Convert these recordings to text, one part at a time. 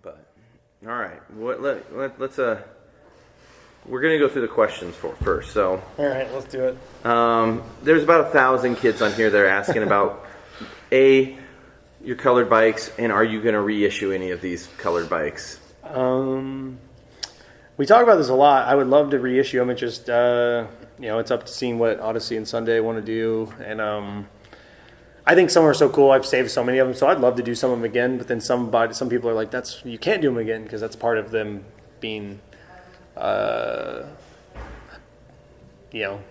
But all right, let's we're gonna go through the questions first. So all right, let's do it. There's about 1,000 kids on here that are asking about your colored bikes, and are you gonna reissue any of these colored bikes? We talk about this a lot. I would love to reissue them. It just it's up to seeing what Odyssey and Sunday want to do, and I think some are so cool. I've saved so many of them, so I'd love to do some of them again. But then some people are like, you can't do them again because that's part of them being,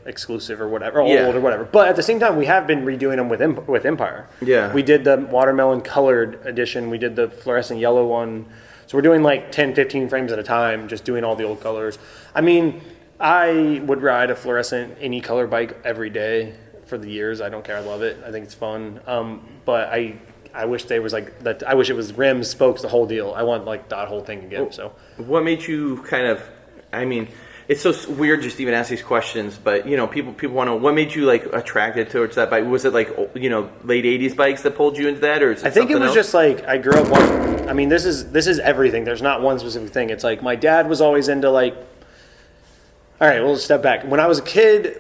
exclusive or whatever, old or whatever. But at the same time, we have been redoing them with Empire. Yeah, we did the watermelon colored edition. We did the fluorescent yellow one. So we're doing like 10, 15 frames at a time, just doing all the old colors. I mean, I would ride a fluorescent any color bike every day for the years. I don't care. I love it. I think it's fun. But I wish they was like that. I wish it was rims, spokes, the whole deal. I want like that whole thing again. So what made you kind of? I mean, it's so weird just to even ask these questions, but people want to. What made you like attracted towards that bike? Was it like late '80s bikes that pulled you into that, or is it I think it was else? just like I grew up. I mean, this is everything. There's not one specific thing. It's like my dad was always into like. All right, we'll step back. When I was a kid,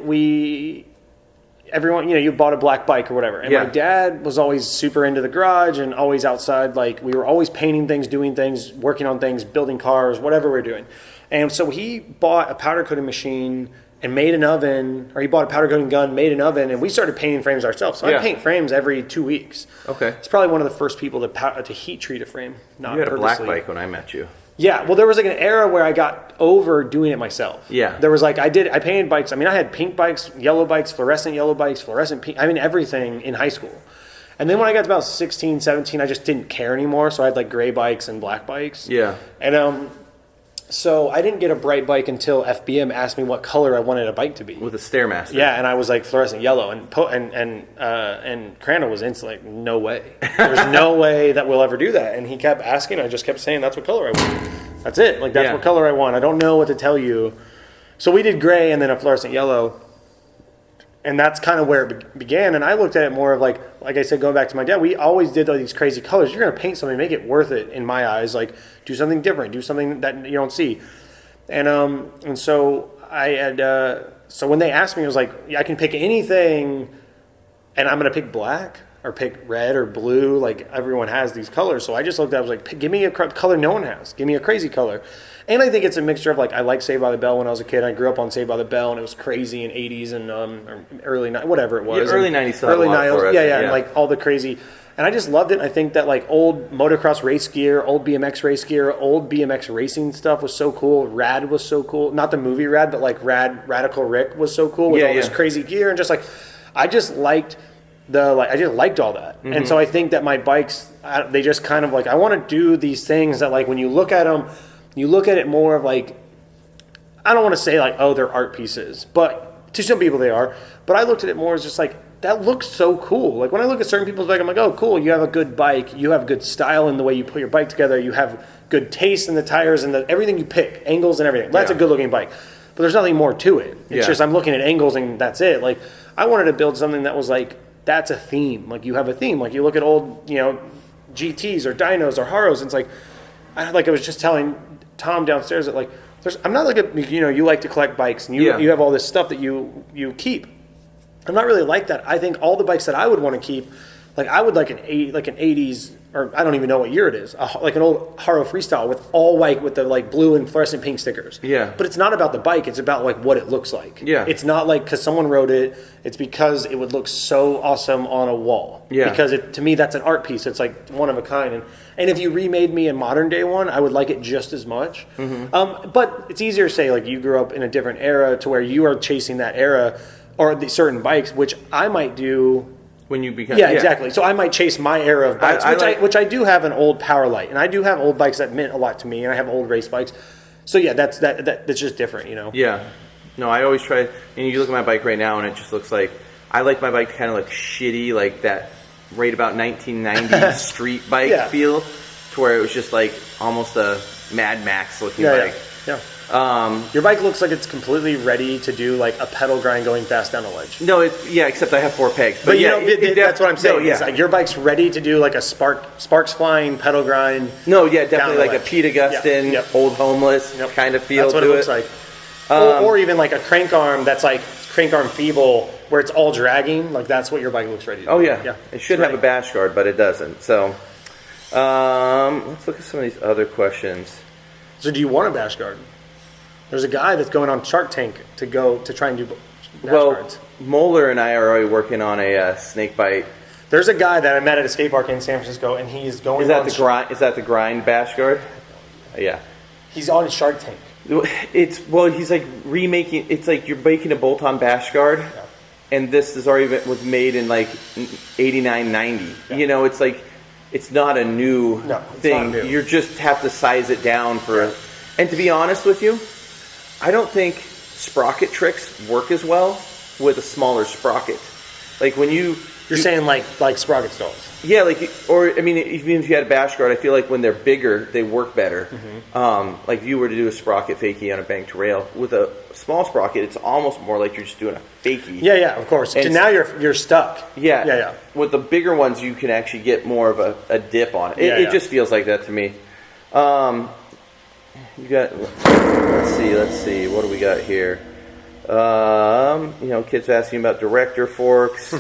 everyone, you bought a black bike or whatever. And my dad was always super into the garage and always outside. Like we were always painting things, doing things, working on things, building cars, whatever we were doing. And so he bought a powder coating machine and made an oven, or he bought a powder coating gun, made an oven, and we started painting frames ourselves. So I paint frames every 2 weeks. Okay. It's probably one of the first people to heat treat a frame. Not you had purposely. a black bike when I met you. Yeah, well, there was like an era where I got over doing it myself. Yeah. There was like, I painted bikes. I mean, I had pink bikes, yellow bikes, fluorescent pink. I mean, everything in high school. And then when I got to about 16, 17, I just didn't care anymore. So I had like gray bikes and black bikes. Yeah. And so I didn't get a bright bike until FBM asked me what color I wanted a bike to be. With a Stairmaster. Yeah, and I was like fluorescent yellow, and Crandall was instantly like, no way. There's no way that we'll ever do that. And he kept asking. I just kept saying, that's what color I want. That's it. Like that's what color I want. I don't know what to tell you. So we did gray and then a fluorescent yellow. And that's kind of where it began. And I looked at it more of like I said, going back to my dad, we always did all these crazy colors. You're going to paint something, make it worth it in my eyes. Like do something different, do something that you don't see. And so I had, so when they asked me, I was like, I can pick anything and I'm going to pick black or pick red or blue. Like everyone has these colors. So I just looked at it, I was like, give me a color no one has. Give me a crazy color. And I think it's a mixture of like, I liked Saved by the Bell when I was a kid. I grew up on Saved by the Bell and it was crazy in 80s and or early 90s, whatever it was. Yeah, early 90s. Early 90s. Yeah. And like all the crazy. And I just loved it. I think that like old motocross race gear, old BMX race gear, old BMX racing stuff was so cool. Rad was so cool. Not the movie Rad, but like Radical Rick was so cool with all this crazy gear. And just like, I just liked all that. Mm-hmm. And so I think that my bikes, they just kind of like, I want to do these things that like when you look at them, you look at it more of like, I don't want to say like, oh, they're art pieces, but to some people they are. But I looked at it more as just like, that looks so cool. Like when I look at certain people's bike, I'm like, oh, cool. You have a good bike. You have good style in the way you put your bike together. You have good taste in the tires and everything you pick, angles and everything. That's a good looking bike. But there's nothing more to it. It's just I'm looking at angles and that's it. Like I wanted to build something that was like, that's a theme. Like you have a theme. Like you look at old, GTs or dynos or Haros. And it's like I was just telling Tom downstairs that like I'm not like you like to collect bikes and you have all this stuff that you keep. I'm not really like that. I think all the bikes that I would want to keep, like I would like an 80s, or I don't even know what year it is, like an old Haro Freestyle with all white with the like blue and fluorescent pink stickers. Yeah. But it's not about the bike. It's about like what it looks like. Yeah. It's not like because someone wrote it. It's because it would look so awesome on a wall. Yeah. Because to me that's an art piece. It's like one of a kind. And if you remade me a modern day one, I would like it just as much. Mm-hmm. But it's easier to say like you grew up in a different era to where you are chasing that era. Or the certain bikes, which I might do when you become exactly. So I might chase my era of bikes, which I do have an old Powerlite, and I do have old bikes that meant a lot to me, and I have old race bikes. So yeah, that's just different, Yeah, no, I always try. And you look at my bike right now, and it just looks like I like my bike to kind of look shitty, like that right about 1990s street bike feel, to where it was just like almost a Mad Max looking bike. Yeah. Your bike looks like it's completely ready to do like a pedal grind going fast down a ledge. No, except I have 4 pegs. But yeah, that's what I'm saying. No, yeah. It's like your bike's ready to do like a sparks flying pedal grind. No, yeah, definitely like a Pete Augustin, Old Homeless kind of feel to it. That's what it looks like. Or even like a crank arm that's like crank arm feeble where it's all dragging. Like that's what your bike looks ready to do. Oh, yeah. It should have a bash guard, but it doesn't. So let's look at some of these other questions. So do you want a bash guard? There's a guy that's going on Shark Tank to try and do bash guards. Moeller and I are already working on a Snakebite. There's a guy that I met at a skate park in San Francisco, and he's going. Is that the grind bash guard? Yeah. He's on Shark Tank. He's like remaking. It's like you're making a bolt-on bash guard, and this was made in like 89, 90. Yeah. You know, it's like it's not a new thing. Not new. You just have to size it down for. And to be honest with you, I don't think sprocket tricks work as well with a smaller sprocket. Like when you're saying like sprocket stalls. Yeah, even if you had a bash guard, I feel like when they're bigger, they work better. Mm-hmm. Like if you were to do a sprocket fakie on a banked rail with a small sprocket, it's almost more like you're just doing a fakie. Yeah, of course. And now you're stuck. Yeah. With the bigger ones, you can actually get more of a dip on it. It just feels like that to me. You got. Let's see. What do we got here? Kids asking about director forks.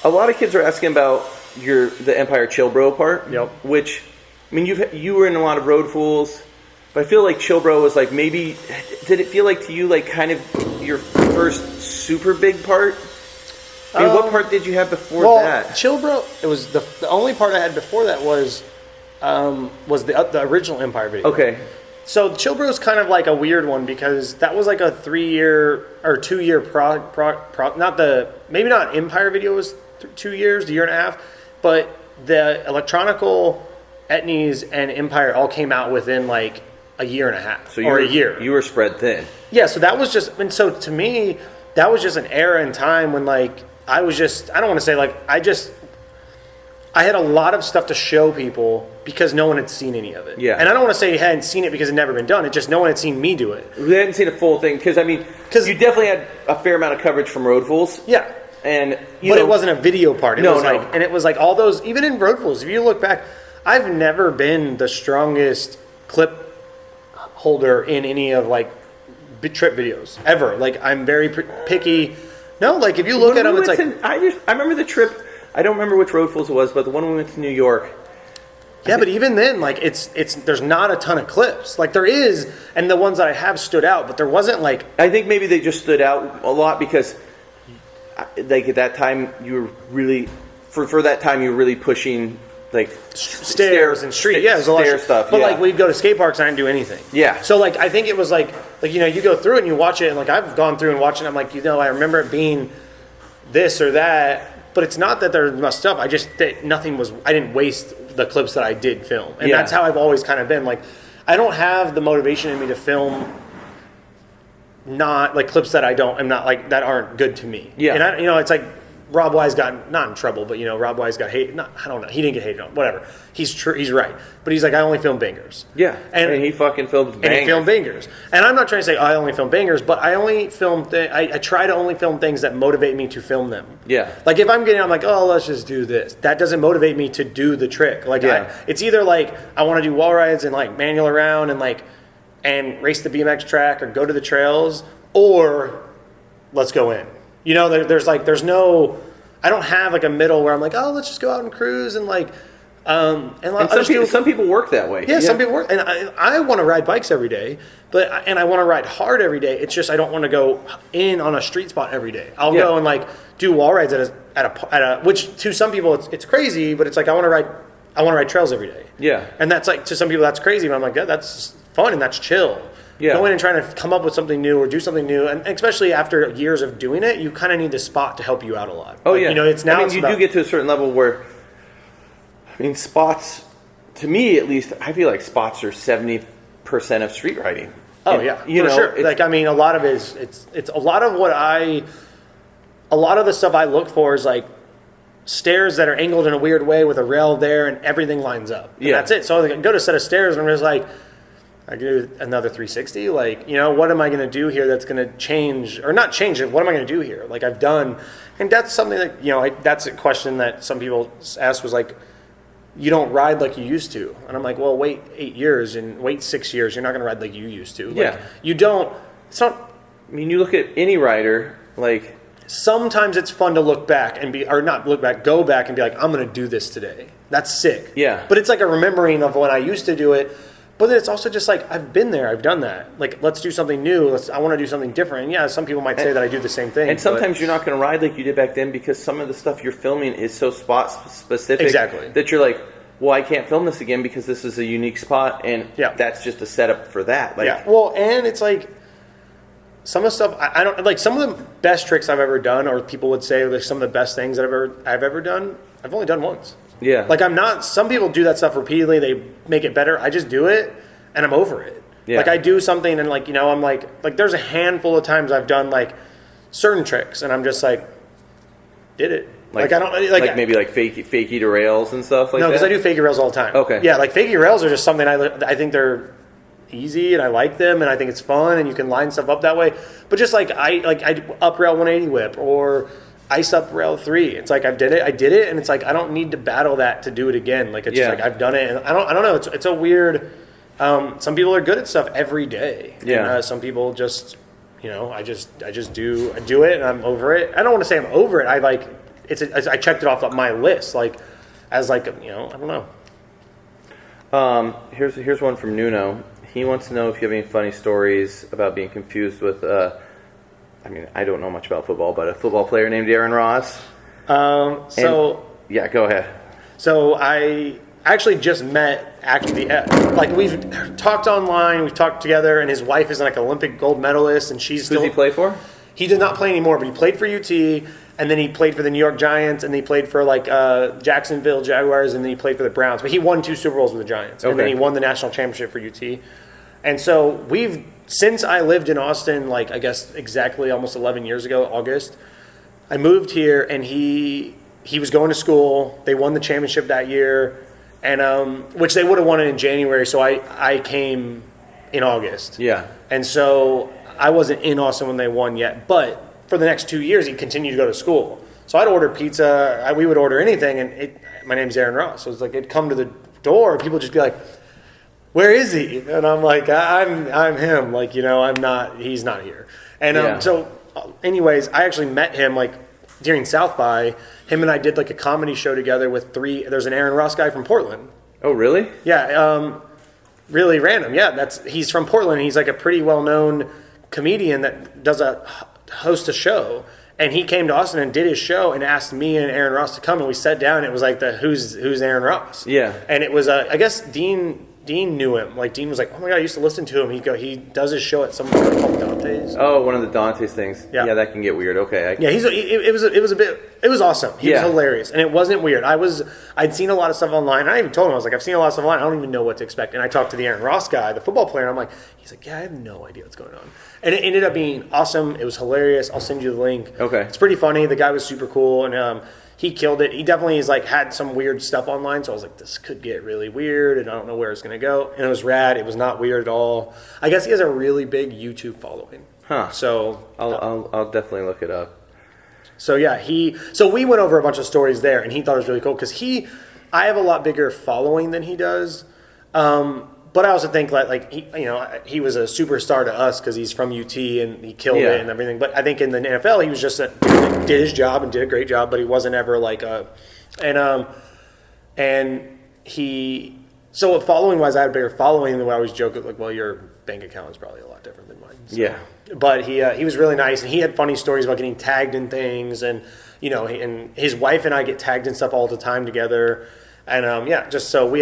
A lot of kids are asking about the Empire Chill Bro part. Yep. Which, I mean, you were in a lot of Road Fools, but I feel like Chill Bro was like maybe. Did it feel like to you like kind of your first super big part? I mean, what part did you have before that? Chill Bro. It was the only part I had before that was the original Empire video. Okay. So Chill Bro is kind of like a weird one because that was like a 3-year or 2-year maybe not Empire video was 2 years, a year and a half, but the Electronical, Etnies, and Empire all came out within like a year and a half a year. You were spread thin. Yeah, so that was just, and so to me, that was just an era in time when like I was just, I don't want to say like, I had a lot of stuff to show people because no one had seen any of it. Yeah. And I don't want to say you hadn't seen it because it had never been done. It's just no one had seen me do it. We hadn't seen a full thing because you definitely had a fair amount of coverage from Road Fools. Yeah. But it wasn't a video part. And it was like all those, even in Road Fools, if you look back, I've never been the strongest clip holder in any of like trip videos ever. Like I'm very picky. No, like if you look at them, it's like I remember the trip. I don't remember which Road Fools it was, but the one we went to New York. Yeah, but even then, like it's there's not a ton of clips. Like there is, and the ones that I have stood out, but there wasn't like. I think maybe they just stood out a lot because, like at that time, you were really for that time you were really pushing like stairs and street. Yeah, it was a lot of stuff. But like we'd go to skate parks and I didn't do anything. Yeah. So like I think it was like you go through it and you watch it and like I've gone through and watched it. And I'm like I remember it being this or that. But it's not that there's much stuff. I didn't waste the clips that I did film. And that's how I've always kind of been. Like, I don't have the motivation in me to film not, like, clips that that aren't good to me. Yeah. And, it's like Rob Wise got, not in trouble, but, Rob Wise got hated. I don't know. He didn't get hated on. Whatever. He's right. But he's like, I only film bangers. Yeah. And he fucking films bangers. And he filmed bangers. And I'm not trying to say, I only film bangers, but I only film, I try to only film things that motivate me to film them. Yeah. Like if I'm like, oh, let's just do this. That doesn't motivate me to do the trick. Like it's either like, I want to do wall rides and like manual around and race the BMX track or go to the trails, or let's go in. There's no, I don't have like a middle where I'm like, oh, let's just go out and cruise and like, some people work that way. Yeah, some people work, and I want to ride bikes every day, and I want to ride hard every day. It's just I don't want to go in on a street spot every day. I'll go and like do wall rides at a which to some people it's crazy, but it's like I want to ride trails every day. Yeah, and that's like to some people that's crazy, but I'm like that's fun and that's chill. Yeah. Going and trying to come up with something new or do something new, and especially after years of doing it, you kind of need the spot to help you out a lot. Oh yeah, it's now. You do get to a certain level where, spots, to me at least, I feel like spots are 70% of street riding. Oh yeah, for sure. Like a lot of it is it's a lot of a lot of the stuff I look for is like stairs that are angled in a weird way with a rail there and everything lines up. And that's it. So I go to a set of stairs and I'm just like, I can do another 360. Like, what am I going to do here that's going to change or not change it? What am I going to do here? Like I've done, and that's something that, that's a question that some people asked was like, you don't ride like you used to. And I'm like, well, wait 8 years and wait 6 years. You're not going to ride like you used to. Like, yeah. You don't, it's not. I mean, you look at any rider, like. Sometimes it's fun to look back and go back and be like, I'm going to do this today. That's sick. Yeah. But it's like a remembering of when I used to do it. But then it's also just like, I've been there. I've done that. Like, let's do something new. I want to do something different. And yeah, some people might say that I do the same thing. And sometimes you're not going to ride like you did back then because some of the stuff you're filming is so spot specific. Exactly. That you're like, well, I can't film this again because this is a unique spot. And that's just a setup for that. Like, yeah. Well, and it's like, some of the stuff I don't like. Some of the best tricks I've ever done, or people would say, like some of the best things that I've ever done, I've only done once. Yeah. Like I'm not. Some people do that stuff repeatedly. They make it better. I just do it, and I'm over it. Yeah. Like I do something, and I'm like there's a handful of times I've done like certain tricks, and I'm just like, did it. Like I don't like maybe like fakie to rails and stuff like that. No, because I do fakie rails all the time. Okay. Yeah, like fakie rails are just something I think they're easy and I like them and I think it's fun and you can line stuff up that way. But just like I up rail 180 whip or ice up rail 3. It's like I did it and it's like I don't need to battle that to do it again. Like it's just like I've done it and I don't know. It's a weird. Some people are good at stuff every day. Yeah. And, some people just I do it and I'm over it. I don't want to say I'm over it. I checked it off my list like as like I don't know. Here's one from Nuno. He wants to know if you have any funny stories about being confused with, I mean, I don't know much about football, but a football player named Aaron Ross. Yeah, go ahead. So I actually just met, like we've talked online, we've talked together, and his wife is like an Olympic gold medalist, and she's Who does he play for? He did not play anymore, but he played for UT, and then he played for the New York Giants, and then he played for like Jacksonville Jaguars, and then he played for the Browns. But he won 2 Super Bowls with the Giants, and then he won the national championship for UT. And so since I lived in Austin, like I guess exactly almost 11 years ago, August, I moved here, and he was going to school. They won the championship that year, and which they would have won it in January. So I came in August. Yeah. And so I wasn't in Austin when they won yet, but for the next 2 years, he continued to go to school. So I'd order pizza. We would order anything, and my name's Aaron Ross. So it's like it'd come to the door, and people would just be like, "Where is he?" And I'm like, "I'm him." Like I'm not. He's not here. And anyways, I actually met him like during South by. Him and I did like a comedy show together with 3. There's an Aaron Ross guy from Portland. Oh, really? Yeah. Really random. Yeah, he's from Portland. He's like a pretty well-known comedian that does host a show, and he came to Austin and did his show and asked me and Aaron Ross to come, and we sat down and it was like who's Aaron Ross? Yeah. And it was I guess Dean knew him. Like Dean was like, "Oh my god, I used to listen to him." He does his show at some called Dante's. Oh, one of the Dante's things. Yeah, that can get weird. Okay. It was awesome. He was hilarious, and it wasn't weird. I'd seen a lot of stuff online. I even told him, I was like, I've seen a lot of stuff online. I don't even know what to expect. And I talked to the Aaron Ross guy, the football player, and I'm like, he's like, yeah, I have no idea what's going on. And it ended up being awesome. It was hilarious. I'll send you the link. Okay. It's pretty funny. The guy was super cool, and he killed it. He definitely is like had some weird stuff online, so I was like, this could get really weird, and I don't know where it's going to go. And it was rad. It was not weird at all. I guess he has a really big YouTube following. Huh. So I'll definitely look it up. So yeah, so we went over a bunch of stories there, and he thought it was really cool because I have a lot bigger following than he does. But I also think like he was a superstar to us because he's from UT and he killed it and everything. But I think in the NFL he was just did his job and did a great job, but he wasn't ever like so following wise, I had a bigger following than what I always joke like, well, your bank account is probably a lot different than mine. So. Yeah. But he was really nice, and he had funny stories about getting tagged in things, and and his wife and I get tagged in stuff all the time together. And just so we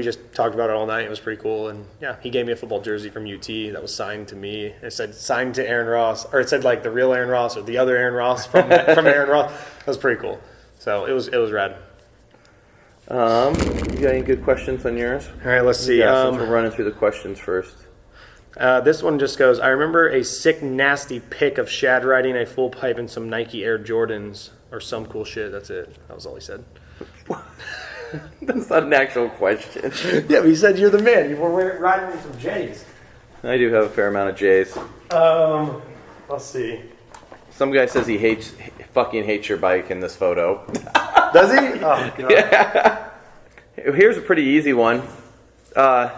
just talked about it all night. It was pretty cool. And yeah, he gave me a football jersey from UT that was signed to me. It said signed to Aaron Ross, or it said like the real Aaron Ross or the other Aaron Ross from Aaron Ross. That was pretty cool. So it was rad. You got any good questions on yours? All right, let's see. Yeah, since we're running through the questions first. This one just goes, I remember a sick, nasty pic of Shad riding a full pipe and some Nike Air Jordans or some cool shit. That's it. That was all he said. That's not an actual question. Yeah, but you said you're the man. You were riding with some J's. I do have a fair amount of J's. Let's see. Some guy says he fucking hates your bike in this photo. Does he? Oh, God. Yeah. Here's a pretty easy one. I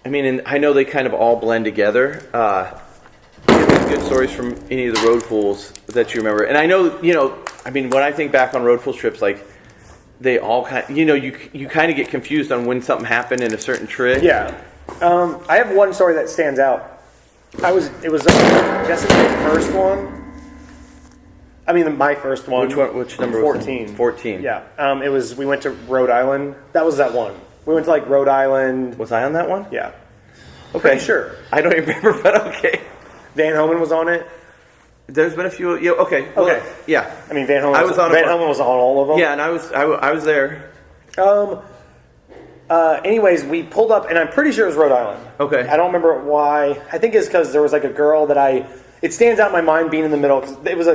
mean, and I know they kind of all blend together. Any good stories from any of the road fools that you remember? And I know, I mean, when I think back on road fool trips, like, they all kind of, you kind of get confused on when something happened in a certain trick. Yeah. I have one story that stands out. It was Jessica's first one. I mean, my first one. Which one? Which number? 14. 14. Yeah. We went to Rhode Island. That was that one. We went to like Rhode Island. Was I on that one? Yeah. Okay. Pretty sure. I don't even remember, but okay. Van Homan was on it. There's been a few. Yeah. Okay. Well, okay. Yeah. I mean, Van Homan was on all of them. Yeah, and I was there. Anyways, we pulled up, and I'm pretty sure it was Rhode Island. Okay. I don't remember why. I think it's because there was like a girl that it stands out in my mind being in the middle, because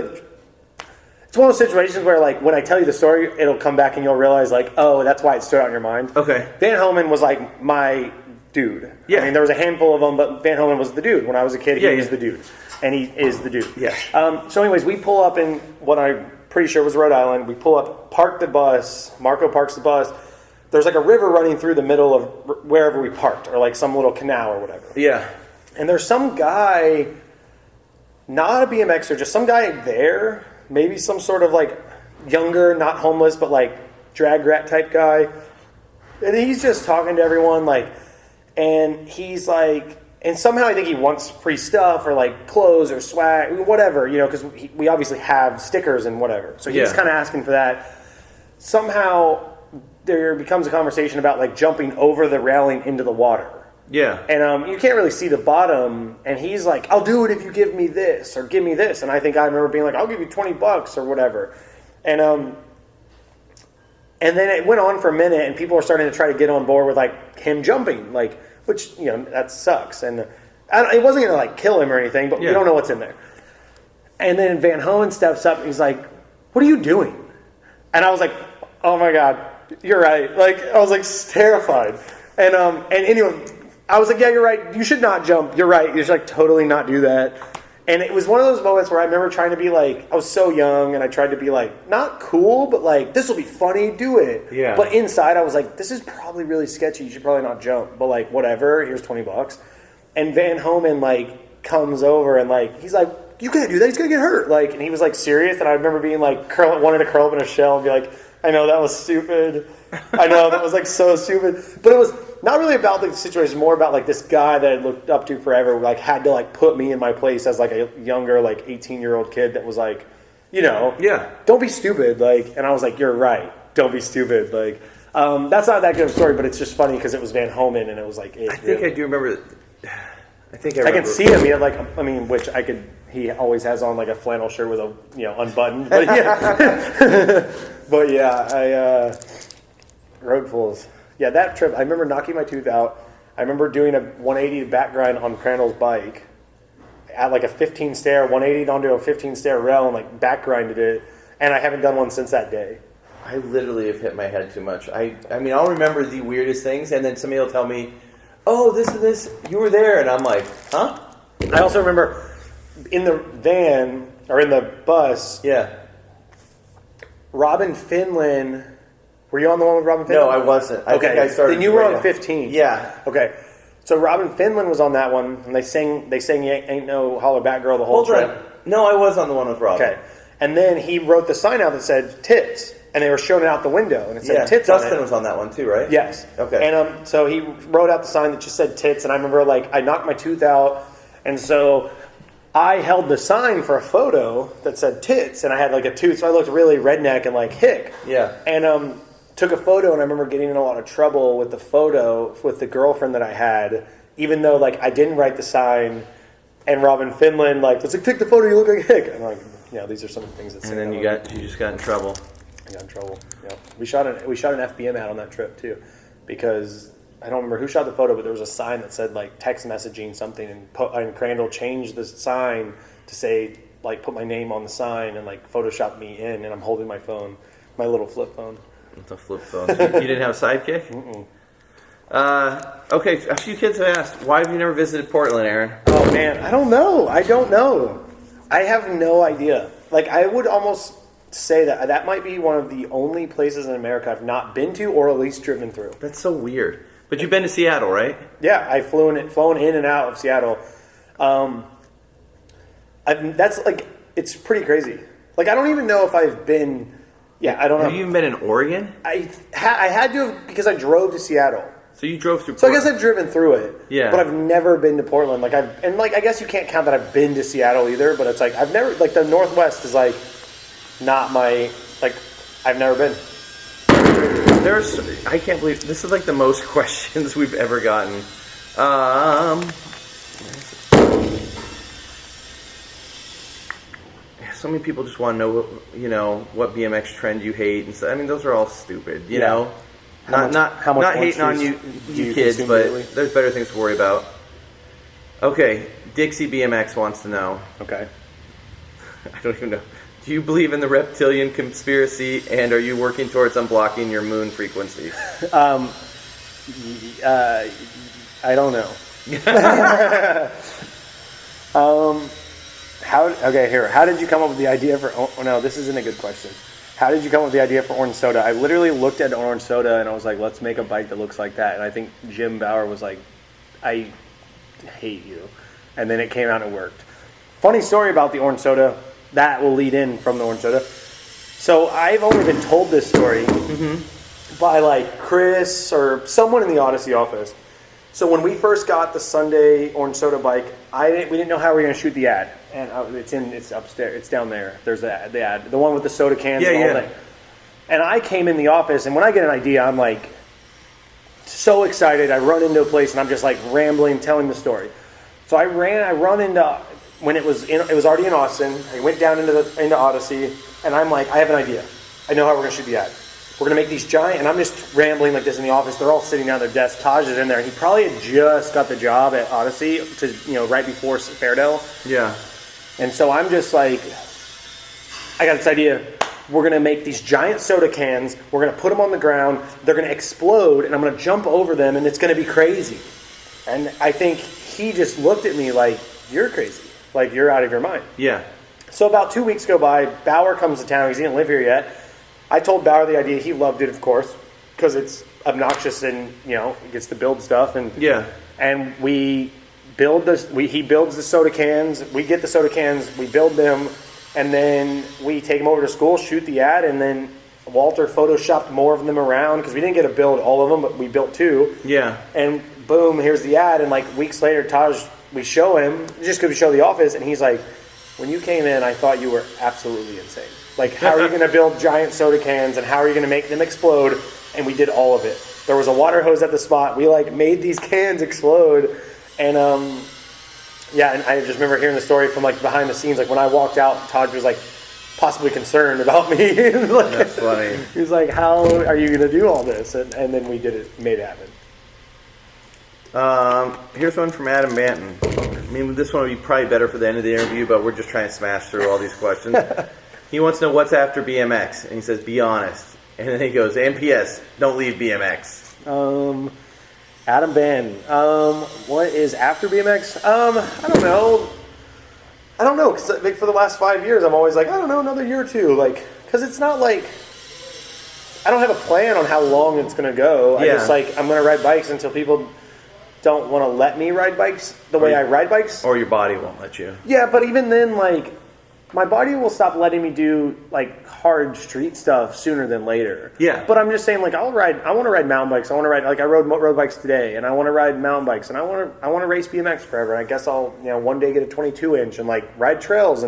it's one of those situations where, like, when I tell you the story, it'll come back and you'll realize, like, oh, that's why it stood out in your mind. Okay. Van Homan was, like, my dude. Yeah. I mean, there was a handful of them, but Van Homan was the dude. When I was a kid, he was the dude. And he is the dude. Yeah. So anyways, we pull up in what I'm pretty sure was Rhode Island. We pull up, park the bus. Marco parks the bus. There's, like, a river running through the middle of wherever we parked, or, like, some little canal or whatever. Yeah. And there's some guy, not a BMXer, just some guy there, maybe some sort of, like, younger, not homeless, but, like, drag rat type guy. And he's just talking to everyone, like, and he's like, and somehow I think he wants free stuff or, like, clothes or swag, whatever, because we obviously have stickers and whatever. So he's kind of asking for that. Somehow there becomes a conversation about, like, jumping over the railing into the water. Yeah. And you can't really see the bottom, and he's like, I'll do it if you give me this, or give me this. And I think I remember being like, I'll give you $20 or whatever. And then it went on for a minute, and people were starting to try to get on board with, like, him jumping, like, which, that sucks. And it wasn't going to, like, kill him or anything, but we don't know what's in there. And then Van Hoen steps up, and he's like, what are you doing? And I was like, oh my God, you're right. Like, I was, like, terrified. And anyway, I was like, yeah, you're right. You should not jump. You're right. You should, like, totally not do that. And it was one of those moments where I remember trying to be like, I was so young, and I tried to be like, not cool, but like, this will be funny, do it. Yeah. But inside I was like, this is probably really sketchy. You should probably not jump. But like, whatever, here's $20. And Van Homan, like, comes over and, like, he's like, you can't do that. He's going to get hurt. Like, and he was, like, serious. And I remember being like, wanting to curl up in a shell and be like, I know that was stupid. I know that was, like, so stupid. But it was not really about the situation, more about, like, this guy that I looked up to forever, like, had to, like, put me in my place as, like, a younger, like, 18-year-old kid that was like, don't be stupid. Like, and I was like, you're right. Don't be stupid. Like, that's not that good of a story, but it's just funny because it was Van Homan, and it was like, I think I do remember. I can see him. He had, like, which I could. He always has on, like, a flannel shirt with a, unbuttoned. But yeah, but yeah, road fools. Yeah, that trip, I remember knocking my tooth out. I remember doing a 180 back grind on Crandall's bike at, like, a 15 stair, 180 onto a 15 stair rail, and, like, back grinded it. And I haven't done one since that day. I literally have hit my head too much. I mean, I'll remember the weirdest things, and then somebody will tell me, oh, this and this, you were there. And I'm like, huh? I also remember in the van, or in the bus, Robin Finlan. Were you on the one with Robin Finlan? No, I wasn't. I think I started. Then you were on 15. Yeah. Okay. So Robin Finlan was on that one, and they sang Ain't No Holler Back Girl the whole trip. On. No, I was on the one with Robin. Okay. And then he wrote the sign out that said tits, and they were showing it out the window, and it said tits Justin on it. was on that one too, right? Yes. Okay. And so he wrote out the sign that just said tits, and I remember, like, I knocked my tooth out, and so I held the sign for a photo that said tits, and I had, like, a tooth, so I looked really redneck and, like, hick. Yeah. And took a photo, and I remember getting in a lot of trouble with the photo with the girlfriend that I had, even though, like, I didn't write the sign, and Robin Finlan, like, was like, take the photo, you look like a hick. I'm like, these are some of the things that. And then you just got in trouble. I got in trouble. Yeah, we shot an FBM ad on that trip too, because I don't remember who shot the photo, but there was a sign that said, like, text messaging something, and Crandall changed the sign to say, like, put my name on the sign and, like, Photoshop me in, and I'm holding my phone my little flip phone. It's a flip phone. So you didn't have a sidekick? Okay, a few kids have asked, why have you never visited Portland, Aaron? Oh, man. I don't know. I have no idea. Like, I would almost say that might be one of the only places in America I've not been to or at least driven through. That's so weird. But you've been to Seattle, right? Yeah, I've flown in and out of Seattle. That's like, it's pretty crazy. Like, I don't even know if I've been. Yeah, I don't know. Have you even been in Oregon? I had to have, because I drove to Seattle. So you drove through Portland. Portland. I guess I've driven through it. Yeah. But I've never been to Portland. Like, I guess you can't count that I've been to Seattle either, but it's like, I've never, like, the Northwest is like, not my, like, I've never been. I can't believe, this is like the most questions we've ever gotten. So many people just want to know, what BMX trend you hate, and so I mean, those are all stupid, you know. Not hating on you kids, but daily? There's better things to worry about. Okay, Dixie BMX wants to know. Okay. I don't even know. Do you believe in the reptilian conspiracy, and are you working towards unblocking your moon frequency? I don't know. How did you come up with the idea for? Oh no, this isn't a good question. How did you come up with the idea for orange soda? I literally looked at orange soda and I was like, let's make a bike that looks like that. And I think Jim Bauer was like, I hate you. And then it came out and it worked. Funny story about the orange soda. That will lead in from the orange soda. So I've only been told this story by like Chris or someone in the Odyssey office. So when we first got the Sunday orange soda bike, we didn't know how we were going to shoot the ad. And it's upstairs. It's down there. There's the ad, the one with the soda cans and all that. And I came in the office, and when I get an idea, I'm like so excited. I run into a place, and I'm just like rambling, telling the story. So I run into when it was already in Austin. I went down into Odyssey, and I'm like, I have an idea. I know how we're going to shoot the ad. We're going to make these giant, and I'm just rambling like this in the office. They're all sitting down at their desk. Taj is in there, and he probably had just got the job at Odyssey right before Fairdale. Yeah. And so I'm just like, I got this idea. We're going to make these giant soda cans. We're going to put them on the ground. They're going to explode, and I'm going to jump over them, and it's going to be crazy. And I think he just looked at me like, you're crazy. Like, you're out of your mind. Yeah. So about 2 weeks go by. Bauer comes to town. He didn't live here yet. I told Bauer the idea. He loved it, of course, because it's obnoxious and, he gets to build stuff. And we build this. He builds the soda cans. We get the soda cans. We build them. And then we take them over to school, shoot the ad, and then Walter photoshopped more of them around because we didn't get to build all of them, but we built 2. Yeah. And boom, here's the ad. And like weeks later, Taj, we show him, just because we show the office, and he's like, when you came in, I thought you were absolutely insane. Like, how are you going to build giant soda cans, and how are you going to make them explode? And we did all of it. There was a water hose at the spot. We like made these cans explode. And and I just remember hearing the story from like behind the scenes. Like when I walked out, Todd was like possibly concerned about me. Like, that's funny. He was like, "How are you going to do all this?" And then we did it, made it happen. Here's one from Adam Banton. I mean, this one would be probably better for the end of the interview, but we're just trying to smash through all these questions. He wants to know what's after BMX, and he says, "Be honest." And then he goes, "And P.S. Don't leave BMX." Adam Banton. What is after BMX? I don't know. Because like, for the last 5 years, I'm always like, I don't know, another year or two. Like, because it's not like I don't have a plan on how long it's going to go. I just like I'm going to ride bikes until people don't want to let me ride bikes the way I ride bikes. Or your body won't let you. Yeah, but even then, like, my body will stop letting me do, like, hard street stuff sooner than later. Yeah. But I'm just saying, like, I want to ride mountain bikes. I want to ride, like, I rode road bikes today, and I want to ride mountain bikes, and I want to race BMX forever. And I guess I'll, one day get a 22-inch and, like, ride trails.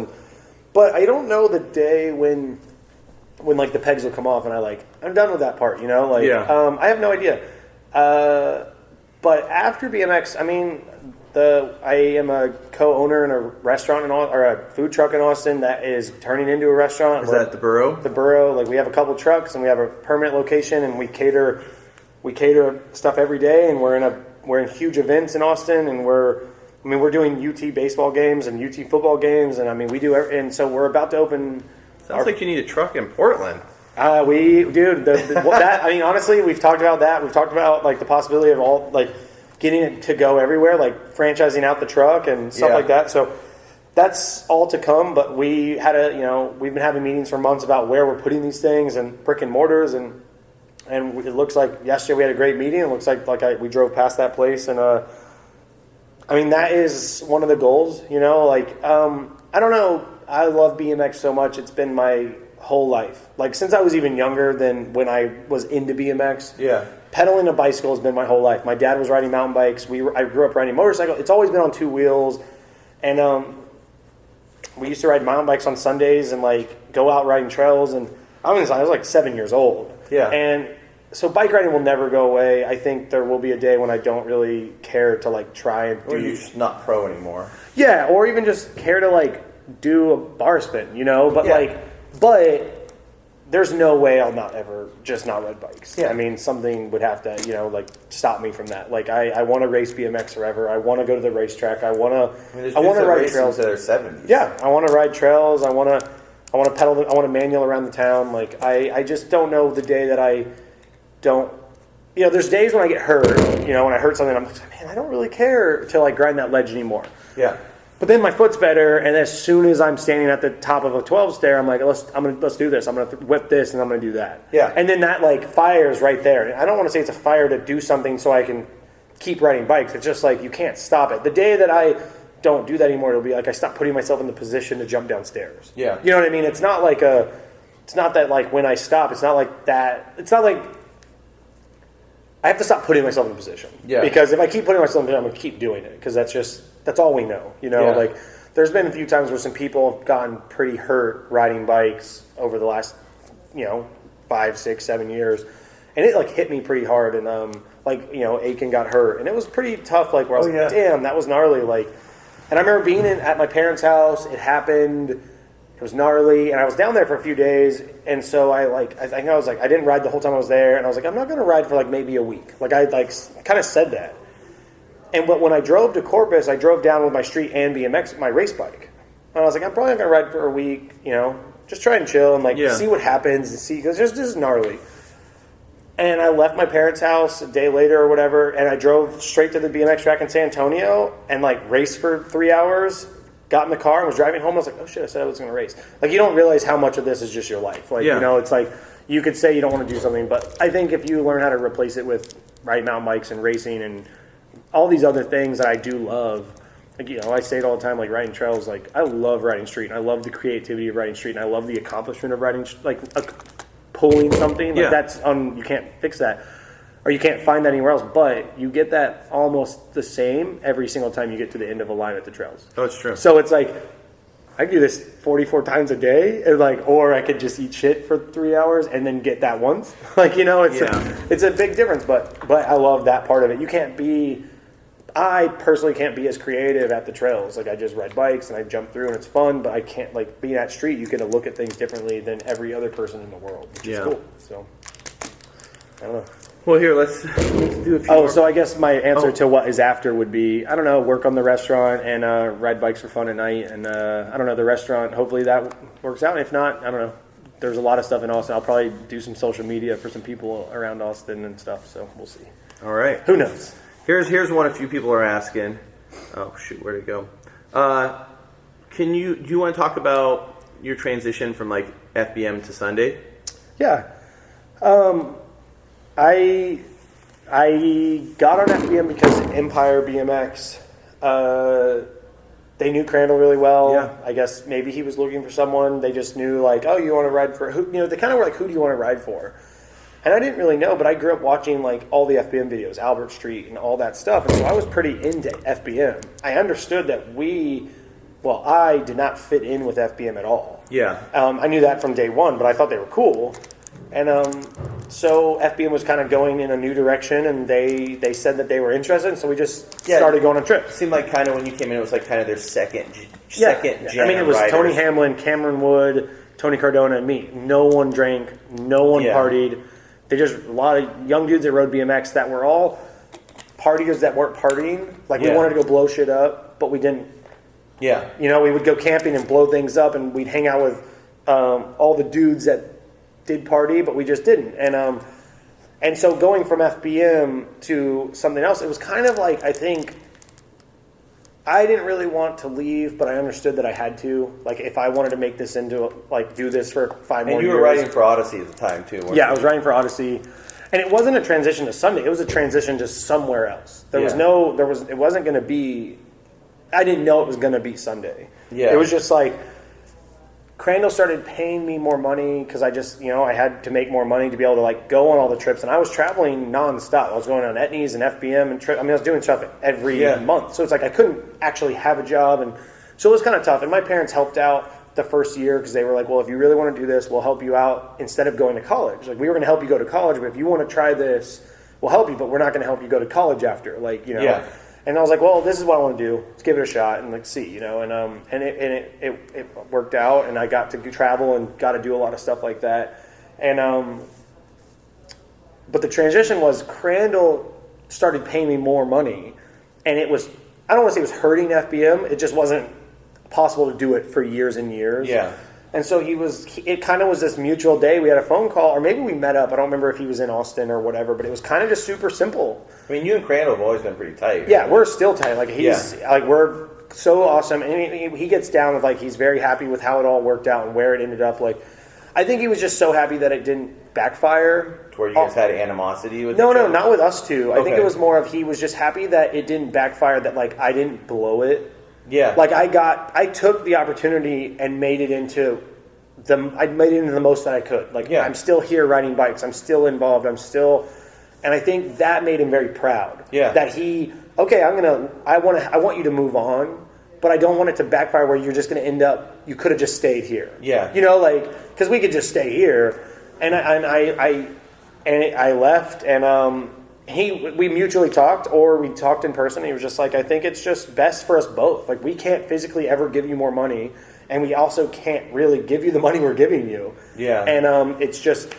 But I don't know the day when like, the pegs will come off, and I'm done with that part, Like, I have no idea. But after BMX, I mean, I am a co-owner in a restaurant or a food truck in Austin that is turning into a restaurant. Is that the Burrow? The Burrow. Like, we have a couple trucks and we have a permanent location, and we cater stuff every day, and we're in huge events in Austin, and we're doing UT baseball games and UT football games, and I mean we do, and so we're about to open. Sounds like you need a truck in Portland. That, I mean, honestly, we've talked about that. We've talked about like the possibility of all like getting it to go everywhere, like franchising out the truck and stuff like that. So that's all to come. But we had we've been having meetings for months about where we're putting these things and brick and mortars, and it looks like yesterday we had a great meeting. It looks like we drove past that place, and I mean that is one of the goals. I don't know. I love BMX so much. It's been my whole life, like since I was even younger than when I was into BMX. Yeah, pedaling a bicycle has been my whole life. My dad was riding mountain bikes. I grew up riding motorcycle. It's always been on two wheels, and we used to ride mountain bikes on Sundays and like go out riding trails. And I was like 7 years old. Yeah, and so bike riding will never go away. I think there will be a day when I don't really care to like try and do. Or you're just not pro anymore. Yeah, or even just care to like do a bar spin, But there's no way I'll not ever just not ride bikes. Yeah. I mean, something would have to, stop me from that. Like, I want to race BMX forever. I want to go to the racetrack. I want to ride trails. Into their 70s. Yeah, I want to ride trails. I want to pedal. I want to manual around the town. Like, I just don't know the day that I don't. There's days when I get hurt. When I hurt something, I'm like, man, I don't really care to like grind that ledge anymore. Yeah. But then my foot's better, and as soon as I'm standing at the top of a 12 stair, I'm like, let's do this. I'm gonna whip this, and I'm gonna do that. Yeah. And then that like fires right there. I don't want to say it's a fire to do something so I can keep riding bikes. It's just like you can't stop it. The day that I don't do that anymore, it'll be like I stop putting myself in the position to jump downstairs. Yeah. You know what I mean? It's not that like when I stop, it's not like that. It's not like I have to stop putting myself in a position. Yeah. Because if I keep putting myself in, I'm gonna keep doing it because that's all we know. Yeah. Like there's been a few times where some people have gotten pretty hurt riding bikes over the last, 5, 6, 7 years. And it like hit me pretty hard. And Aiken got hurt. And it was pretty tough, like where I was like, damn, that was gnarly. Like, and I remember being at my parents' house. It happened. It was gnarly. And I was down there for a few days. And so I didn't ride the whole time I was there. And I was like, I'm not going to ride for like maybe a week. Like I kind of said that. And when I drove to Corpus, I drove down with my street and BMX, my race bike. And I was like, I'm probably not going to ride for a week, just try and chill and see what happens and see, because this is gnarly. And I left my parents' house a day later or whatever, and I drove straight to the BMX track in San Antonio and raced for 3 hours, got in the car and was driving home. I was like, oh shit, I said I was going to race. Like, you don't realize how much of this is just your life. It's like, you could say you don't want to do something, but I think if you learn how to replace it with riding mountain bikes and racing and all these other things that I do love, I say it all the time, like riding trails, like I love riding street, and I love the creativity of riding street, and I love the accomplishment of riding, pulling something. That's you can't fix that, or you can't find that anywhere else, but you get that almost the same every single time you get to the end of a line at the trails. Oh, it's true. So it's like, I do this 44 times a day, and or I could just eat shit for 3 hours and then get that once. It's a big difference, but I love that part of it. I personally can't be as creative at the trails. Like, I just ride bikes and I jump through and it's fun, but I can't, being at street, you get to look at things differently than every other person in the world, which is cool. So, I don't know. Well, here, let's do a few more. So I guess my answer to what is after would be, I don't know, work on the restaurant and ride bikes for fun at night. And I don't know, the restaurant, hopefully that works out. If not, I don't know. There's a lot of stuff in Austin. I'll probably do some social media for some people around Austin and stuff, so we'll see. All right. Who knows? Here's one a few people are asking. Oh shoot, where'd it go? Do you want to talk about your transition from FBM to Sunday? Yeah. I got on FBM because Empire BMX. They knew Crandall really well. Yeah. I guess maybe he was looking for someone. They just knew oh, you want to ride for who? They kind of were like, who do you want to ride for? And I didn't really know, but I grew up watching all the FBM videos, Albert Street and all that stuff. And so I was pretty into FBM. I understood that I did not fit in with FBM at all. Yeah. I knew that from day one, but I thought they were cool. And so FBM was kind of going in a new direction, and they said that they were interested, and so we just started going on trips. It seemed like kind of when you came in, it was kind of their second gen. I mean, it was riders. Tony Hamlin, Cameron Wood, Tony Cardona, and me. No one drank, no one partied. They just a lot of young dudes that rode BMX that were all partiers that weren't partying. We wanted to go blow shit up, but we didn't. Yeah. We would go camping and blow things up, and we'd hang out with all the dudes that did party, but we just didn't. And so going from FBM to something else, it was kind of like, I think, I didn't really want to leave, but I understood that I had to. Like, if I wanted to make this into, like, do this for 5 more years. And you were writing for Odyssey at the time, too, weren't you? I was writing for Odyssey. And it wasn't a transition to Sunday. It was a transition to somewhere else. It wasn't going to be, I didn't know it was going to be Sunday. Yeah. It was just like, Crandall started paying me more money because I just, I had to make more money to be able to like go on all the trips. And I was traveling nonstop. I was going on Etnies and FBM and I was doing stuff every month. So it's like I couldn't actually have a job. And so it was kind of tough. And my parents helped out the first year because they were like, well, if you really want to do this, we'll help you out instead of going to college. Like, we were going to help you go to college, but if you want to try this, we'll help you, but we're not going to help you go to college after. Like, Yeah. And I was like, well, this is what I want to do. Let's give it a shot and let's see, And it worked out, and I got to travel and got to do a lot of stuff like that. And but the transition was Crandall started paying me more money, and it was, I don't want to say it was hurting FBM. It just wasn't possible to do it for years and years. Yeah. And so it kind of was this mutual day. We had a phone call, or maybe we met up. I don't remember if he was in Austin or whatever, but it was kind of just super simple. I mean, you and Crandall have always been pretty tight. Yeah, we're still tight. Like, we're so awesome. And he gets down with, like, he's very happy with how it all worked out and where it ended up. Like, I think he was just so happy that it didn't backfire. To where you guys had animosity with No, not with us two. I think it was more of he was just happy that it didn't backfire, that, like, I didn't blow it. Yeah. Like, I took the opportunity and made it into the most that I could. Like, I'm still here riding bikes. I'm still involved. And I think that made him very proud. Yeah. That I want you to move on, but I don't want it to backfire where you're just going to end up, you could have just stayed here. Yeah. Because we could just stay here. And I left, and we mutually talked, or we talked in person. He was just like, I think it's just best for us both. Like, we can't physically ever give you more money, and we also can't really give you the money we're giving you. Yeah. And it's just,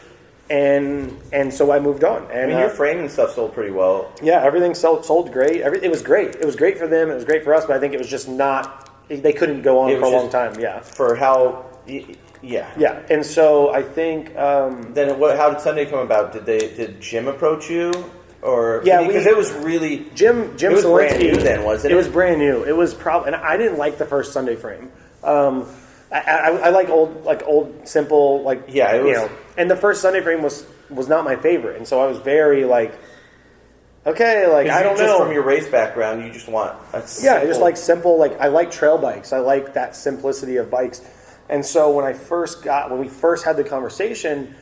and so I moved on. And your frame and stuff sold pretty well. Yeah, everything sold great. It was great. It was great for them. It was great for us, but I think it was just not, they couldn't go on for a long time. Yeah. For how... Yeah. Yeah, and so I think... then how did Sunday come about? Did Jim approach you? Or because it was really... Jim it was Solinsky, brand new then, wasn't it? It was brand new. It was probably... And I didn't like the first Sunday frame. I like old, simple, like... Yeah, it was... and the first Sunday frame was not my favorite, and so I was very, like... Okay, like, I don't know. Just from your race background, you just want a simple... Yeah, I just like simple, like, I like trail bikes. I like that simplicity of bikes. And so when we first had the conversation,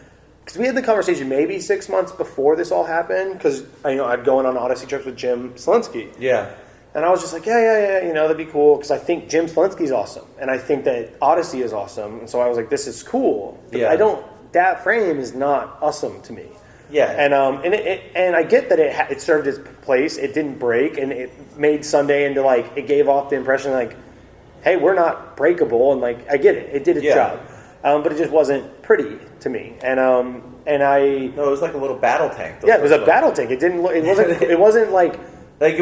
because we had the conversation maybe 6 months before this all happened, because I'd go on Odyssey trips with Jim Solinsky. Yeah. And I was just like, yeah, that'd be cool, because I think Jim Solinsky's awesome, and I think that Odyssey is awesome, and so I was like, this is cool. But that frame is not awesome to me. Yeah. And I get that it served its place. It didn't break, and it made Sunday into, like, it gave off the impression like, hey, we're not breakable, and, like, I get it. It did its job. But it just wasn't pretty to me. And I... No, it was like a little battle tank. Yeah, it was a battle tank. It wasn't like... Like,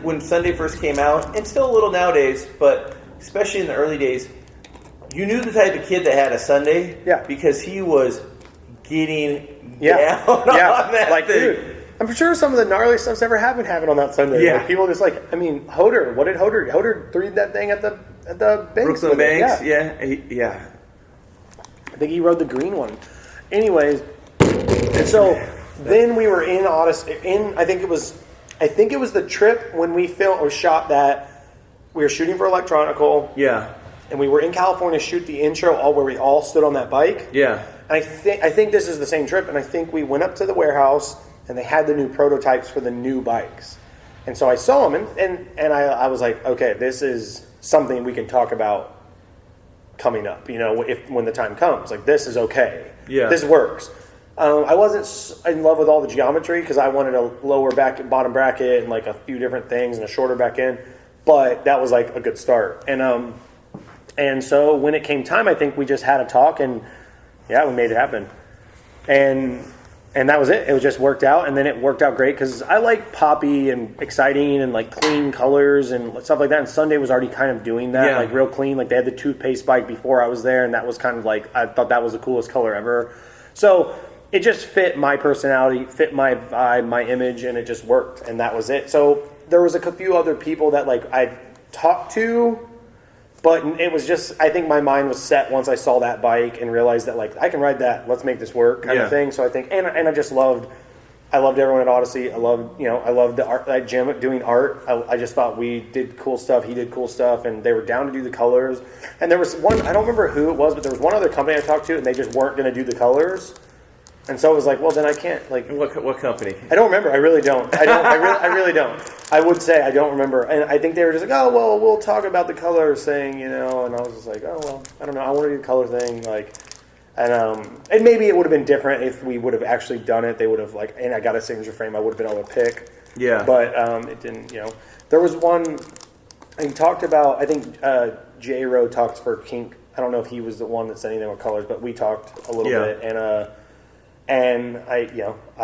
when Sunday first came out, and still a little nowadays, but especially in the early days, you knew the type of kid that had a Sunday. Yeah. Because he was getting down on that like, thing. Dude, I'm sure some of the gnarly stuff's never happened on that Sunday. Yeah. Like, people just like, Hoder, what did Hoder? Hoder threw that thing at the banks. Brooklyn Banks, yeah. I think he rode the green one. Anyways, and so then we were in Odyssey. I think it was the trip when we filmed or shot that. We were shooting for Electronical. Yeah. And we were in California to shoot the intro where we all stood on that bike. Yeah. And I think this is the same trip, and I think we went up to the warehouse and they had the new prototypes for the new bikes. And so I saw them, and I was like, okay, this is something we can talk about coming up, when the time comes. Like, this is okay. Yeah. This works. I wasn't in love with all the geometry because I wanted a lower bottom bracket and, like, a few different things and a shorter back end, but that was, like, a good start. And so when it came time, I think we just had a talk, and, yeah, we made it happen. And and that was it. It was just worked out, and then it worked out great because I like poppy and exciting and like clean colors and stuff like that. And Sunday was already kind of doing that, like real clean. Like they had the toothpaste bike before I was there, and that was kind of like I thought that was the coolest color ever. So it just fit my personality, fit my vibe, my image, and it just worked, and that was it. So there was a few other people that like I talked to, but it was just, I think my mind was set once I saw that bike and realized that like I can ride that, let's make this work kind of thing. So I think, and I just loved everyone at Odyssey. I loved the art, that gym doing art. I just thought we did cool stuff, he did cool stuff, and they were down to do the colors. And there was one, I don't remember who it was, but there was one other company I talked to and they just weren't going to do the colors. And so it was like, well, then I can't. Like, what company? I don't remember. I really don't. I really don't. I would say I don't remember. And I think they were just like, oh, well, we'll talk about the color thing, And I was just like, oh, well, I don't know. I want to do the color thing. Like, and maybe it would have been different if we would have actually done it. They would have like, and I got a signature frame. I would have been able to pick. Yeah. But it didn't. There was one. He talked about. I think J-Ro talked for Kink. I don't know if he was the one that said anything with colors, but we talked a little bit and I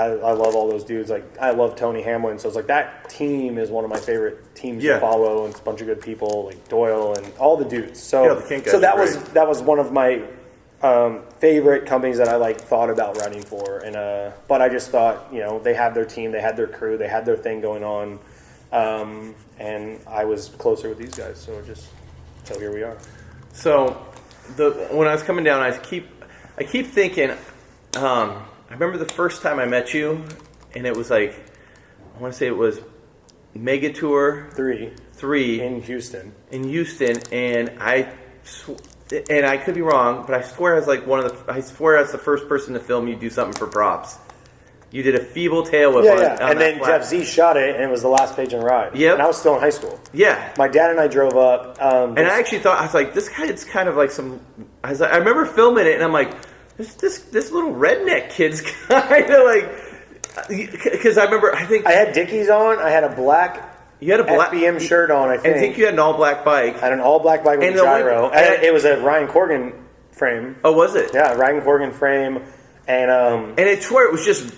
love all those dudes. Like I love Tony Hamlin, so it's like that team is one of my favorite teams to follow, and it's a bunch of good people like Doyle and all the dudes. So that was one of my favorite companies that I like thought about running for. And but I just thought they had their team, they had their crew, they had their thing going on, and I was closer with these guys. So here we are. So when I was coming down, I keep thinking. I remember the first time I met you, and it was like, I want to say it was Mega Tour 3 in Houston. And I could be wrong, but I swear I was like I swear I was the first person to film you do something for props. You did a feeble tail whip on and then Jeff Z shot it, and it was the last page in Ride. Yep. And I was still in high school. Yeah. My dad and I drove up. And I actually thought, I was like, this guy is kind of like I remember filming it, and I'm like, This little redneck kid's kind of like, because I remember, I think I had Dickies on. I had a black FBM shirt on. I think you had an all black bike. I had an all black bike with a gyro. It was a Ryan Corgan frame. Oh, was it? Yeah, Ryan Corgan frame, and I swear it was just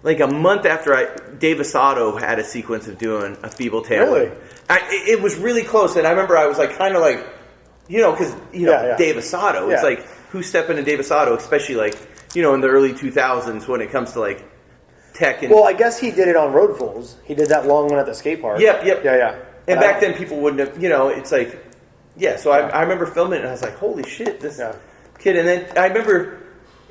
like a month after Dave Asado had a sequence of doing a feeble tail. Really? It was really close, and I remember I was like kind of like, because Dave Asado. It's like, who's stepping to Dave Asado, especially like, in the early 2000s when it comes to like tech. Well, I guess he did it on Road Fools. He did that long one at the skate park. Yep. Yeah. And back then people wouldn't have, it's like, so I remember filming it and I was like, holy shit, this kid. And then I remember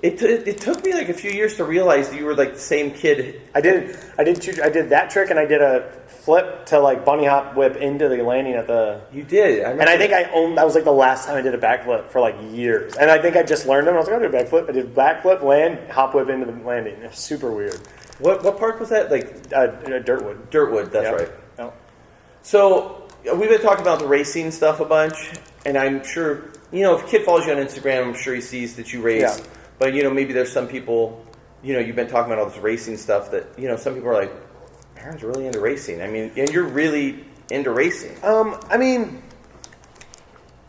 it took me like a few years to realize that you were like the same kid. I did that trick, and I did a flip to like bunny hop whip into the landing at the. You did, and I think that was like the last time I did a backflip for like years. And I think I just learned them. I was like, I did a backflip. I did backflip, land, hop whip into the landing. It was super weird. What park was that? Like Dirtwood. Dirtwood, that's right. Yep. So we've been talking about the racing stuff a bunch, and I'm sure if a kid follows you on Instagram, I'm sure he sees that you race. Yeah. But maybe there's some people, you've been talking about all this racing stuff that some people are like, Aaron's really into racing. I mean, and you're really into racing. I mean,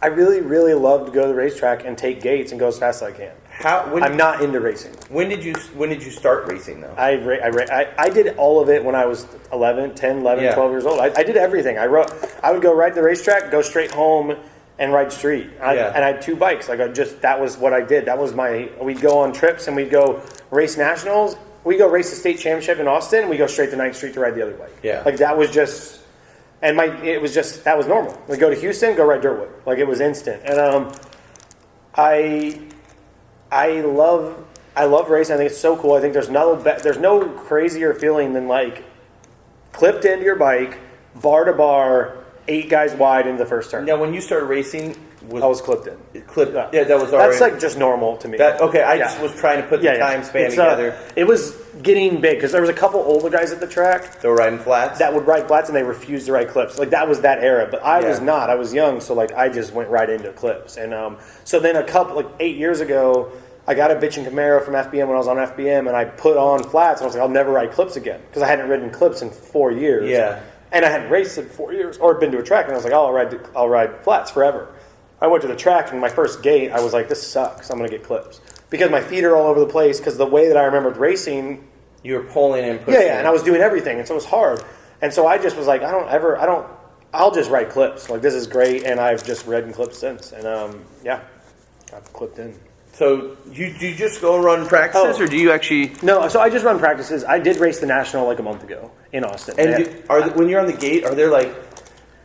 I really, really love to go to the racetrack and take gates and go as fast as I can. I'm not into racing. When did you start racing though? I did all of it when I was 11, 12 years old. I did everything. I would go ride the racetrack, go straight home, and ride street. And I had 2 bikes. That was what I did. That was we'd go on trips and we'd go race nationals. We go race the state championship in Austin. We go straight to 9th Street to ride the other bike. Yeah. Like that was just, and that was normal. We go to Houston, go ride Dirtwood. Like it was instant. And I love racing. I think it's so cool. I think there's no crazier feeling than like clipped into your bike, bar to bar, 8 guys wide into the first turn. Now, when you started racing, I was clipped in. Yeah, that was already. That's like just normal to me. I just was trying to put the time span together. It was getting big because there was a couple older guys at the track. They were riding flats? That would ride flats, and they refused to ride clips. Like, that was that era. But I was not. I was young, so, like, I just went right into clips. And so then 8 years ago, I got a bitchin' Camaro from FBM when I was on FBM, and I put on flats, and I was like, I'll never ride clips again because I hadn't ridden clips in 4 years. Yeah. And I hadn't raced in 4 years or been to a track, and I was like, oh, I'll ride flats forever. I went to the track, and my first gate, I was like, this sucks. I'm going to get clips. because my feet are all over the place. Because the way that I remembered racing, you were pulling and pushing. yeah, and I was doing everything, and so it was hard. And so I just was like, I'll just write clips. Like, this is great, and I've just read clips since. And I've clipped in. So do you just go run practices, or do you actually? No, so I just run practices. I did race the national like a month ago in Austin. And when you're on the gate, are there like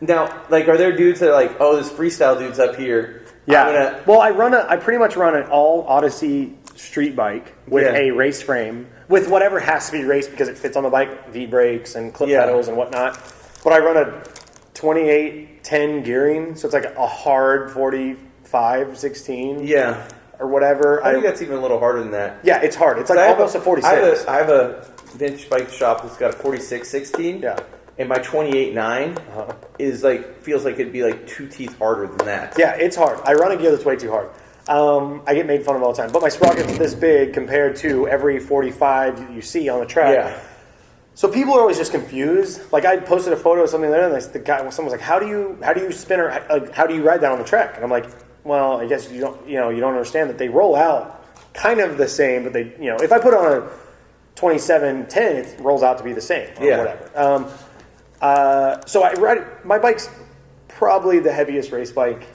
are there dudes that are like, oh, this freestyle dude's up here? Yeah. Well, I pretty much run an all Odyssey street bike with a race frame with whatever has to be raced because it fits on the bike, V brakes and clip pedals and whatnot. But I run a 28-10 gearing, so it's like a hard 45-16. Yeah. Or whatever. I think that's even a little harder than that. Yeah, it's hard. It's like almost a 46. I have a vintage bike shop that's got a 46-16. Yeah. And my 28-9 is feels like it'd be like 2 teeth harder than that. Yeah, it's hard. I run a gear that's way too hard. I get made fun of all the time. But my sprocket's this big compared to every 45 you see on the track. Yeah. So people are always just confused. Like, I posted a photo of something there, and someone was like, "How do you spin or how do you ride that on the track?" And I'm like, "Well, I guess you don't understand that they roll out kind of the same, but they if I put on a 27-10, it rolls out to be the same or whatever." So I ride my bike's probably the heaviest race bike,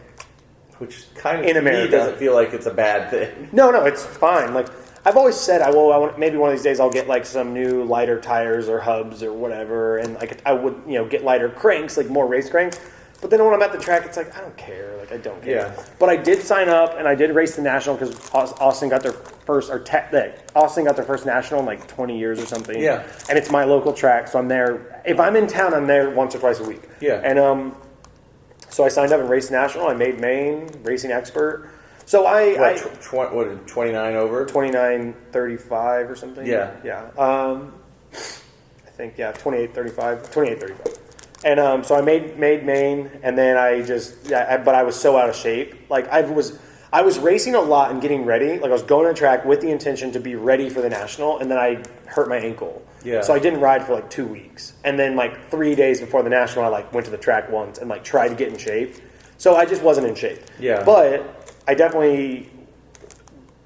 which kind of in America doesn't feel like it's a bad thing. No, it's fine. Like, I've always said, maybe one of these days I'll get like some new lighter tires or hubs or whatever, and like I would get lighter cranks, like more race cranks. But then when I'm at the track, it's like I don't care. Like, I don't care. Yeah. But I did sign up and I did race the national because Austin got their first national in like 20 years or something. Yeah. And it's my local track, so I'm there. If I'm in town, I'm there once or twice a week. Yeah. And so I signed up and raced national. I made Maine racing expert. So I 29 over 29:35 or something. Yeah. I think 28:35. And so I made Maine, and then but I was so out of shape. Like, I was racing a lot and getting ready. Like, I was going on track with the intention to be ready for the national, and then I hurt my ankle. Yeah. So I didn't ride for like 2 weeks, and then like 3 days before the national, I went to the track once and tried to get in shape. So I just wasn't in shape. Yeah. But I definitely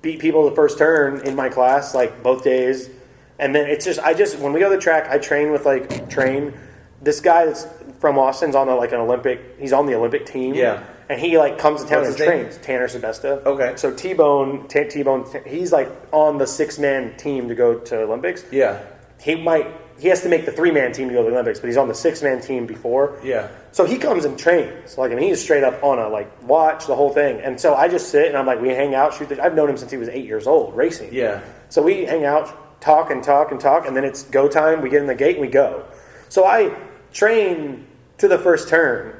beat people the first turn in my class, like both days. And then when we go to the track, I train with this guy that's from Austin's on he's on the Olympic team. Yeah. And he comes to town and trains. Tanner Sebesta. Okay. So T-Bone, he's on the 6-man team to go to Olympics. Yeah. He has to make the 3-man team to go to the Olympics, but he's on the 6-man team before. Yeah. So he comes and trains. He's straight up on a watch, the whole thing. And so I just sit and I'm we hang out, I've known him since he was 8 years old, racing. Yeah. So we hang out, talk, and then it's go time, we get in the gate and we go. So I train to the first turn, and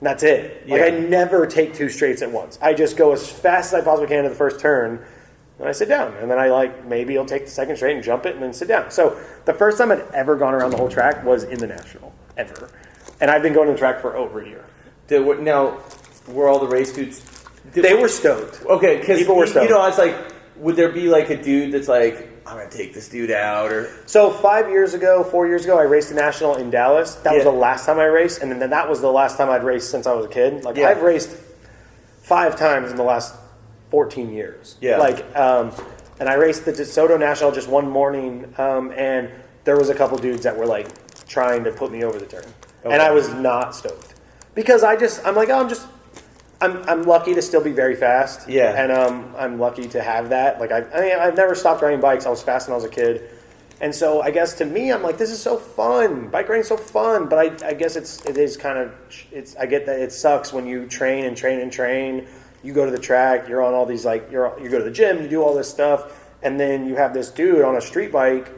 that's it. Yeah. I never take 2 straights at once. I just go as fast as I possibly can to the first turn, and I sit down. And then I maybe I'll take the second straight and jump it and then sit down. So the first time I'd ever gone around the whole track was in the national, ever. And I've been going to the track for over a year. Now, were all the race dudes? They were stoked. Okay, because people were stoked. I was would there be a dude that's I'm going to take this dude out? Or So 4 years ago, I raced the national in Dallas. That was the last time I raced, and then that was the last time I'd raced since I was a kid. I've raced 5 times in the last 14 years. Yeah. And I raced the DeSoto National just one morning, and there was a couple dudes that were trying to put me over the turn. Okay. And I was not stoked. Because I'm lucky to still be very fast. Yeah. And I'm lucky to have that. I've never stopped riding bikes. I was fast when I was a kid. And so I guess to me, I'm this is so fun. Bike riding's so fun. But I guess it is kind of, I get that it sucks when you train and train and train. You go to the track, you're on all these, you go to the gym, you do all this stuff. And then you have this dude on a street bike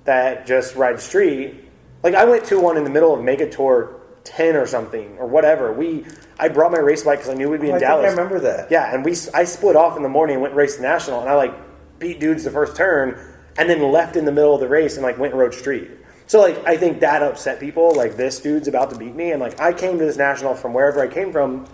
that just rides street. I went to one in the middle of Mega Tour 10 or something or whatever. I brought my race bike because I knew we'd be in Dallas. I remember that. Yeah, and I split off in the morning and went and raced the national, and I beat dudes the first turn and then left in the middle of the race and went and rode street. So I think that upset people. This dude's about to beat me, and I came to this national from wherever I came from.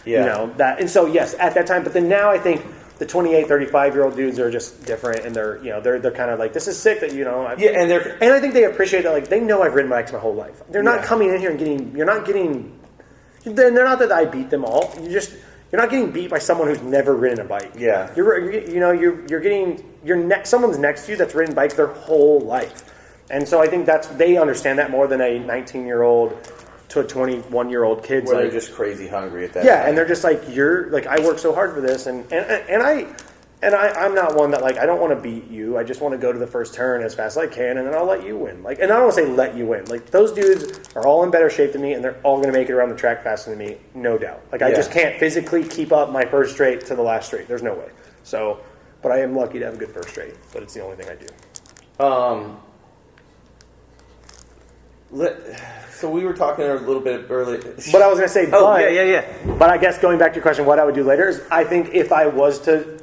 Yeah. That, and so yes, at that time. But then now I think the 28, 35-year-old dudes are just different, and they're kind of this is sick that and I think they appreciate that they know I've ridden bikes my whole life. They're not coming in here and they're not that I beat them all. you're not getting beat by someone who's never ridden a bike. Yeah. You're getting someone's next to you that's ridden bikes their whole life. And so I think they understand that more than a 19-year-old to a 21-year-old kid. Where they're just crazy hungry at that Yeah, time. and they're just like, I work so hard for this, and I'm not one that, like, I don't want to beat you. I just want to go to the first turn as fast as I can, and then I'll let you win. Like, and I don't want to say let you win. Like, those dudes are all in better shape than me, and they're all going to make it around the track faster than me, no doubt. Like, I just can't physically keep up my first straight to the last straight. There's no way. So, but I am lucky to have a good first straight, but it's the only thing I do. So we were talking a little bit earlier. But I was going to say, yeah. But I guess going back to your question, what I would do later is, I think if I was to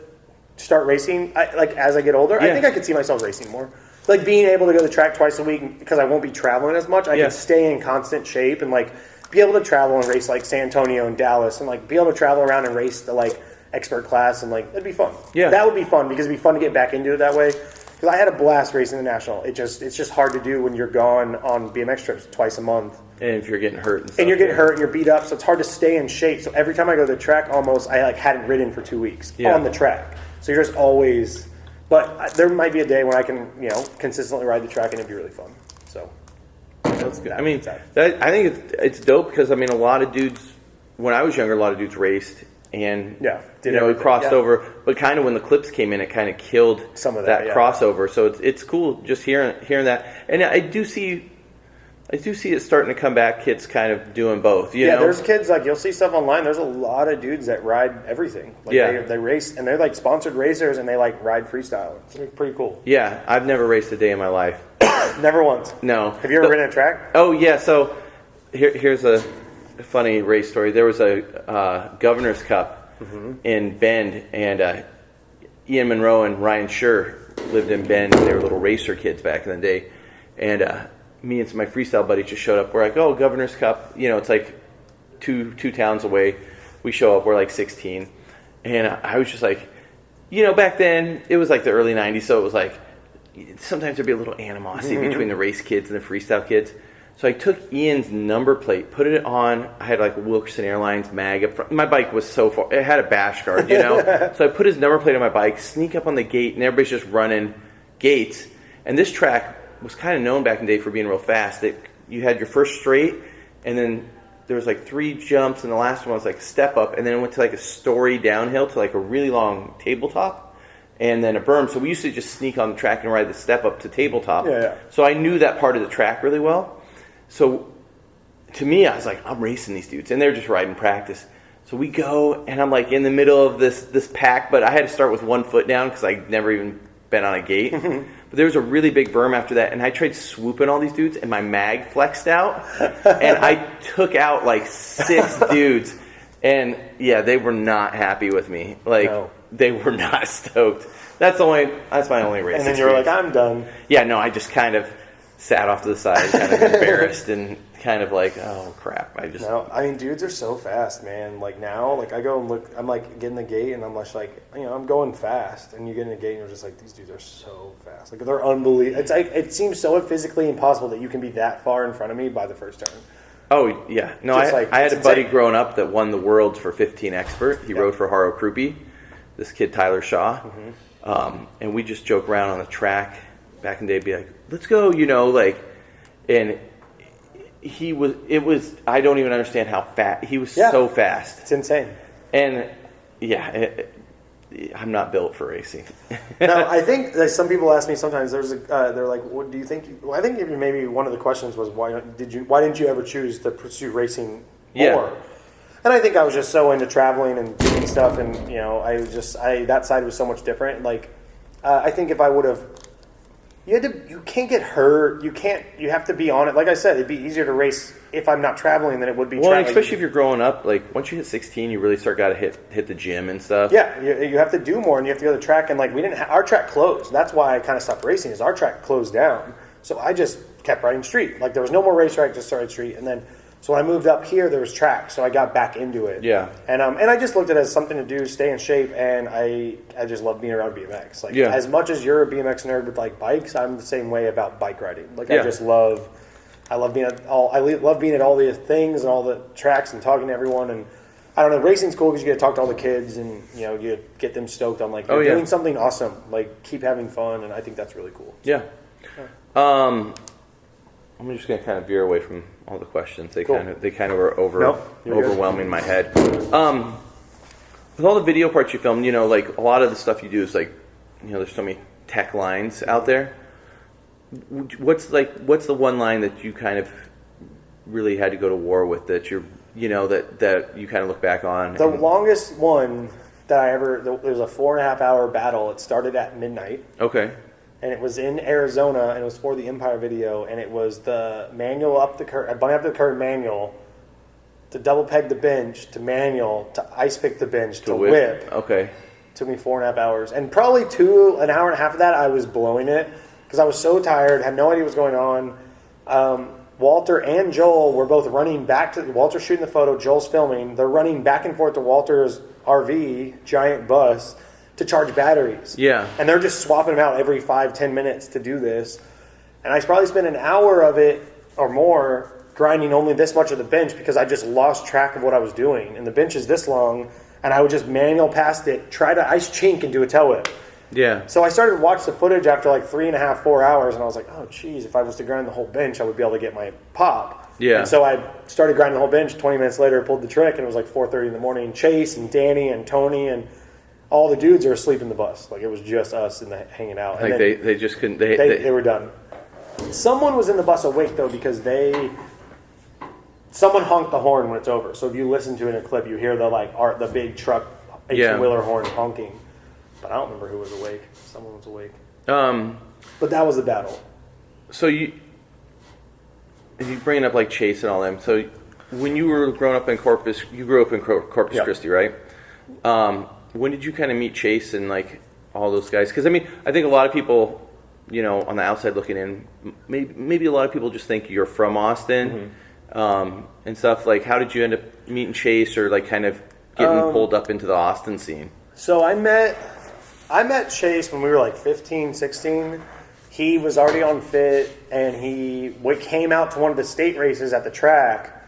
start racing, as I get older, I think I could see myself racing more. Like, being able to go to the track twice a week because I won't be traveling as much. I can stay in constant shape and, like, be able to travel and race, like, San Antonio and Dallas, and, like, be able to travel around and race the, like, expert class, and, like, it'd be fun. Yeah, that would be fun because it'd be fun to get back into it that way. Because I had a blast racing the national. It's just hard to do when you're gone on BMX trips twice a month. And if you're getting hurt and stuff. And you're getting hurt and you're beat up, so it's hard to stay in shape. So every time I go to the track, almost, I, like, hadn't ridden for 2 weeks on the track. So you're just always... But there might be a day when I can, consistently ride the track, and it'd be really fun. So that's good. I mean, I think it's dope because, I mean, a lot of dudes, when I was younger, a lot of dudes raced, and we crossed over. But kind of when the clips came in, it kind of killed some of that crossover. So it's cool just hearing that, and I do see it starting to come back. Kids kind of doing both. You know? There's kids, like, you'll see stuff online. There's a lot of dudes that ride everything. Like, they race, and they're, like, sponsored racers, and they, like, ride freestyle. It's pretty cool. Yeah, I've never raced a day in my life. Never once. No. Have you ever ridden a track? Oh yeah. So here's a funny race story. There was a Governor's Cup in Bend, and Ian Monroe and Ryan Schur lived in Bend. They were little racer kids back in the day, and me and my freestyle buddies just showed up. We're like, oh, Governor's Cup. It's like two towns away. We show up. We're like 16, and I was just like, back then it was like the early 90s, so it was like sometimes there'd be a little animosity between the race kids and the freestyle kids. So I took Ian's number plate, put it on. I had like a Wilkerson Airlines mag up front. My bike was so far. It had a bash guard, So I put his number plate on my bike, sneak up on the gate, and everybody's just running gates. And this track was kind of known back in the day for being real fast. You had your first straight, and then there was like 3 jumps, and the last one was like a step up, and then it went to like a story downhill to like a really long tabletop, and then a berm. So we used to just sneak on the track and ride the step up to tabletop. So I knew that part of the track really well. So to me, I was like, I'm racing these dudes, and they're just riding practice. So we go, and I'm like in the middle of this pack, but I had to start with 1 foot down because I'd never even been on a gate. But there was a really big berm after that, and I tried swooping all these dudes, and my mag flexed out, and I took out like 6 dudes, and they were not happy with me. They were not stoked. That's my only race. And then you're like, I'm done. Yeah, no, I just kind of sat off to the side, kind of embarrassed, and kind of like, oh crap. Dudes are so fast, man. Like now, like I go and look, I'm like getting the gate, and I'm just like, I'm going fast, and you get in the gate, and you're just like, these dudes are so fast. Like they're unbelievable. It's like it seems so physically impossible that you can be that far in front of me by the first turn. Oh yeah, no, I had a buddy growing up that won the worlds for 15 expert. He rode for Haro Krupi, this kid Tyler Shaw, and we just joke around on the track back in the day, be like, let's go, and I don't even understand how fast he was. So fast, it's insane. And I'm not built for racing. No, I think some people ask me sometimes. They're like, "What do you think?" Well, I think maybe one of the questions was, "Why didn't you ever choose to pursue racing more?" Yeah. And I think I was just so into traveling and doing stuff, and that side was so much different. Like, I think if I would have. You can't get hurt. You have to be on it. Like I said, it'd be easier to race if I'm not traveling than it would be traveling. Well, especially if you're growing up, like once you hit 16, you really got to hit the gym and stuff. Yeah, you have to do more, and you have to go to the track. And like our track closed. That's why I kind of stopped racing. Is our track closed down. So I just kept riding street. Like there was no more racetrack, just started street. And then so when I moved up here, there was track. So I got back into it. Yeah. And I just looked at it as something to do, stay in shape, and I just love being around BMX. Like as much as you're a BMX nerd with like bikes, I'm the same way about bike riding. Like I just love being at all. I love being at all the things and all the tracks and talking to everyone. And I don't know. Racing's cool because you get to talk to all the kids and you get them stoked on like you're doing something awesome. Like keep having fun, and I think that's really cool. Yeah. I'm just gonna kind of veer away from all the questions. They kind of are overwhelming my head. With all the video parts you filmed, like a lot of the stuff you do is like, there's so many tech lines out there. What's the one line that you kind of really had to go to war with that you're that you kind of look back on? The longest one that there was a 4.5 hour battle. It started at midnight. Okay. And it was in Arizona, and it was for the Empire video, and it was the manual up the curve, bunny up the curve manual, to double peg the bench, to manual, to ice pick the bench, to whip. Okay. Took me 4.5 hours. And probably an hour and a half of that, I was blowing it, because I was so tired, had no idea what was going on. Walter and Joel were both running back to Walter's shooting the photo, Joel's filming. They're running back and forth to Walter's RV, giant bus, to charge batteries. Yeah. And they're just swapping them out every 5-10 minutes to do this. And I probably spent an hour of it or more grinding only this much of the bench because I just lost track of what I was doing. And the bench is this long, and I would just manual past it, try to ice chink and do a tail whip. Yeah. So I started to watch the footage after like 3.5, 4 hours, and I was like, oh, geez, if I was to grind the whole bench, I would be able to get my pop. Yeah. And so I started grinding the whole bench. 20 minutes later, pulled the trick, and it was like 4:30 in the morning. Chase and Danny and Tony and all the dudes are asleep in the bus. Like, it was just us hanging out. Like, they just couldn't... They were done. Someone was in the bus awake, though, because someone honked the horn when it's over. So if you listen to it in a clip, you hear the big truck 18-wheeler horn honking. But I don't remember who was awake. Someone was awake. But that was the battle. So you bring up like Chase and all them. So when you were growing up in Corpus, you grew up in Corpus Christi, right? When did you kind of meet Chase and like all those guys? Because I mean, I think a lot of people, on the outside looking in, maybe a lot of people just think you're from Austin, and stuff. Like, how did you end up meeting Chase or like kind of getting pulled up into the Austin scene? So I met Chase when we were like 15, 16. He was already on fit, and he came out to one of the state races at the track,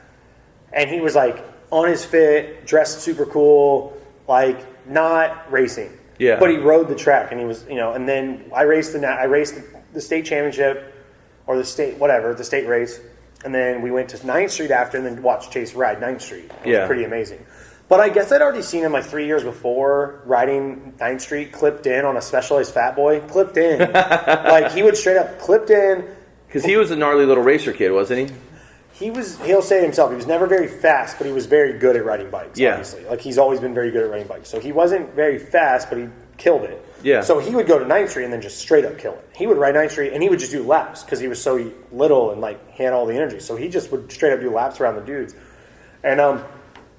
and he was like on his fit, dressed super cool, like not racing. Yeah. But he rode the track, and he was, and then I raced the state championship or the state race, and then we went to 9th Street after, and then watched Chase ride 9th Street. It was pretty amazing. But I guess I'd already seen him like 3 years before riding 9th Street, clipped in on a Specialized Fat Boy. Clipped in. Like, he would straight up clipped in. Because he was a gnarly little racer kid, wasn't he? He'll say it himself, he was never very fast, but he was very good at riding bikes, obviously. Like, he's always been very good at riding bikes. So he wasn't very fast, but he killed it. Yeah. So he would go to 9th Street and then just straight up kill it. He would ride 9th Street, and he would just do laps because he was so little and, like, he had all the energy. So he just would straight up do laps around the dudes. And,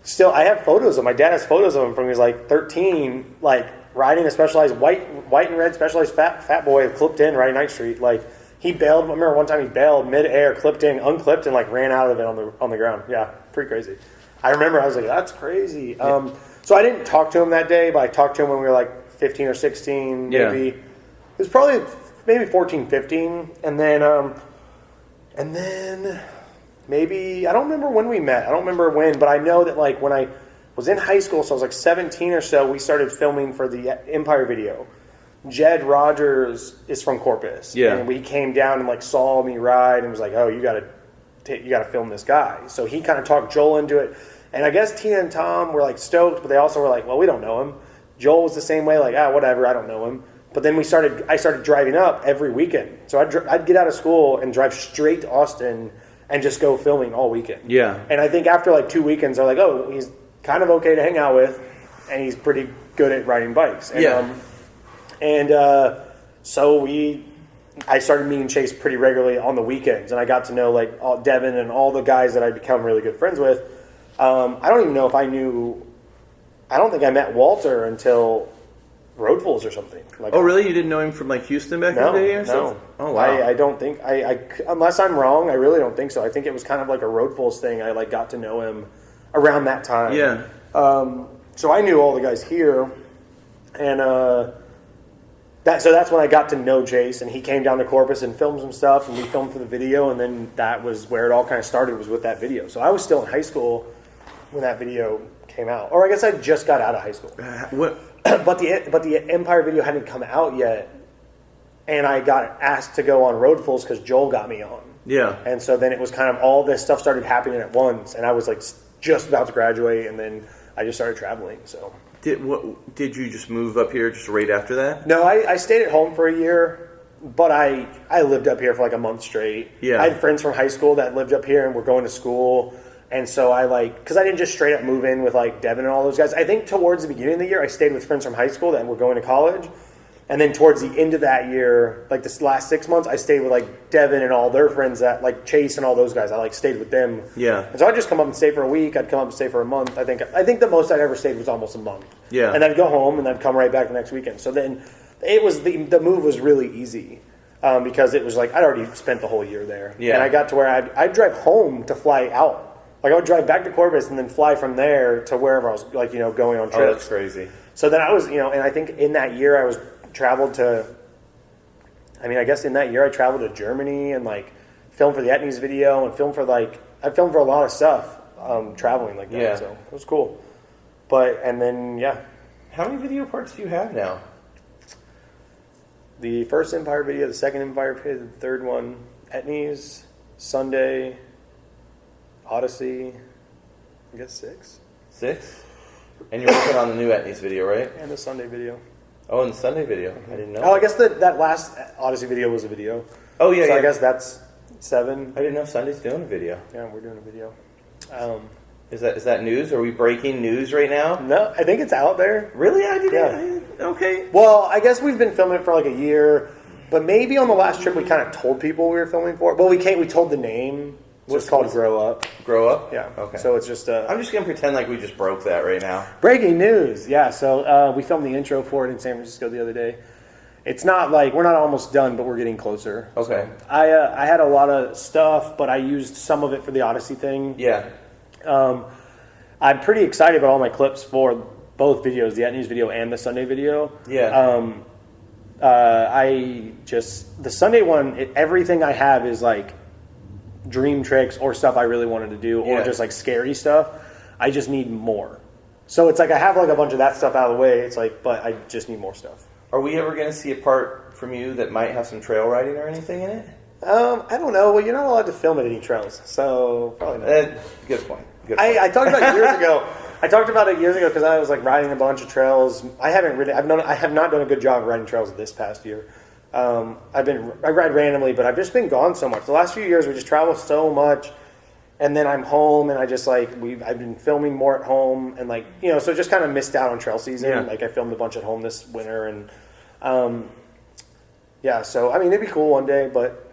still, I have photos of my dad has photos of him from when he was like 13, like riding a Specialized white and red Specialized fat boy clipped in riding 9th Street. Like, he bailed. I remember one time he bailed midair, clipped in, unclipped, and like ran out of it on the ground. Yeah, pretty crazy. I remember I was like, that's crazy. So I didn't talk to him that day, but I talked to him when we were like 15 or 16, maybe. Yeah. It was probably maybe 14, 15, and then maybe, I don't remember when we met. I don't remember when, but I know that like when I was in high school, so I was like 17 or so, we started filming for the Empire video. Jed Rogers is from Corpus. Yeah. And we came down and like saw me ride and was like, oh, you gotta film this guy. So he kind of talked Joel into it. And I guess Tina and Tom were like stoked, but they also were like, well, we don't know him. Joel was the same way, like, whatever, I don't know him. But then I started driving up every weekend. So I'd get out of school and drive straight to Austin and just go filming all weekend. Yeah. And I think after like 2 weekends, they're like, oh, he's kind of okay to hang out with, and he's pretty good at riding bikes. And, so I started meeting Chase pretty regularly on the weekends, and I got to know like Devin and all the guys that I'd become really good friends with. I don't even know if I don't think I met Walter until Road Fools or something. Like, oh, really? You didn't know him from like Houston back in the day or something? No. Oh, wow. I don't think unless I'm wrong, I really don't think so. I think it was kind of like a Road Fools thing. I like got to know him around that time. Yeah. So I knew all the guys here, and that's when I got to know Chase, and he came down to Corpus and filmed some stuff, and we filmed for the video, and then that was where it all kind of started, was with that video. So I was still in high school when that video came out. Or I guess I just got out of high school. What? But the Empire video hadn't come out yet, and I got asked to go on Roadfuls because Joel got me on. Yeah. And so then it was kind of all this stuff started happening at once, and I was like just about to graduate, and then I just started traveling. So did you just move up here just right after that? No, I stayed at home for a year, but I lived up here for like a month straight. Yeah. I had friends from high school that lived up here and were going to school. And so because I didn't just straight up move in with like Devin and all those guys. I think towards the beginning of the year, I stayed with friends from high school that were going to college. And then towards the end of that year, like this last 6 months, I stayed with like Devin and all their friends that like Chase and all those guys. I like stayed with them. Yeah. And so I'd just come up and stay for a week. I'd come up and stay for a month. I think the most I'd ever stayed was almost a month. Yeah. And I'd go home and I'd come right back the next weekend. So then it was the move was really easy. Because it was like I'd already spent the whole year there. Yeah. And I got to where I'd drive home to fly out. Like I would drive back to Corpus and then fly from there to wherever I was like, going on trips. Oh, that's crazy. So then I was, and I think in that year I guess in that year I traveled to Germany and like filmed for the Etnies video and filmed for I filmed for a lot of stuff traveling like that. Yeah. So it was cool. And then, yeah. How many video parts do you have now? The first Empire video, the second Empire video, the third one, Etnies, Sunday, Odyssey, I guess 6. 6? And you're working on the new Etnies video, right? And the Sunday video. Oh, and the Sunday video. I didn't know. Oh, I guess that last Odyssey video was a video. Oh, yeah, so yeah. I guess that's 7. I didn't know Sunday's doing a video. Yeah, we're doing a video. Is that news? Are we breaking news right now? No, I think it's out there. Really? I didn't. Yeah. Okay. Well, I guess we've been filming it for like a year, but maybe on the last trip we kind of told people we were filming for it. Well, we told the name. It's called Grow Up. Grow Up? Yeah. Okay. So it's just I'm just going to pretend like we just broke that right now. Breaking news. Yeah, so we filmed the intro for it in San Francisco the other day. It's not like, we're not almost done, but we're getting closer. Okay. So I had a lot of stuff, but I used some of it for the Odyssey thing. Yeah. I'm pretty excited about all my clips for both videos, the Etnies video and the Sunday video. Yeah. The Sunday one, everything I have is like dream tricks or stuff I really wanted to do or just like scary stuff. I just need more. So it's like I have like a bunch of that stuff out of the way. It's like, but I just need more stuff. Are we ever going to see a part from you that might have some trail riding or anything in it? I don't know. Well, you're not allowed to film at any trails, so probably not. Good point. I talked about it years ago. I talked about it years ago because I was like riding a bunch of trails. I have not done a good job riding trails this past year. I ride randomly, but I've just been gone so much. The last few years we just travel so much, and then I'm home and I just like I've been filming more at home and like so just kind of missed out on trail season. Yeah. Like I filmed a bunch at home this winter and so I mean it'd be cool one day, but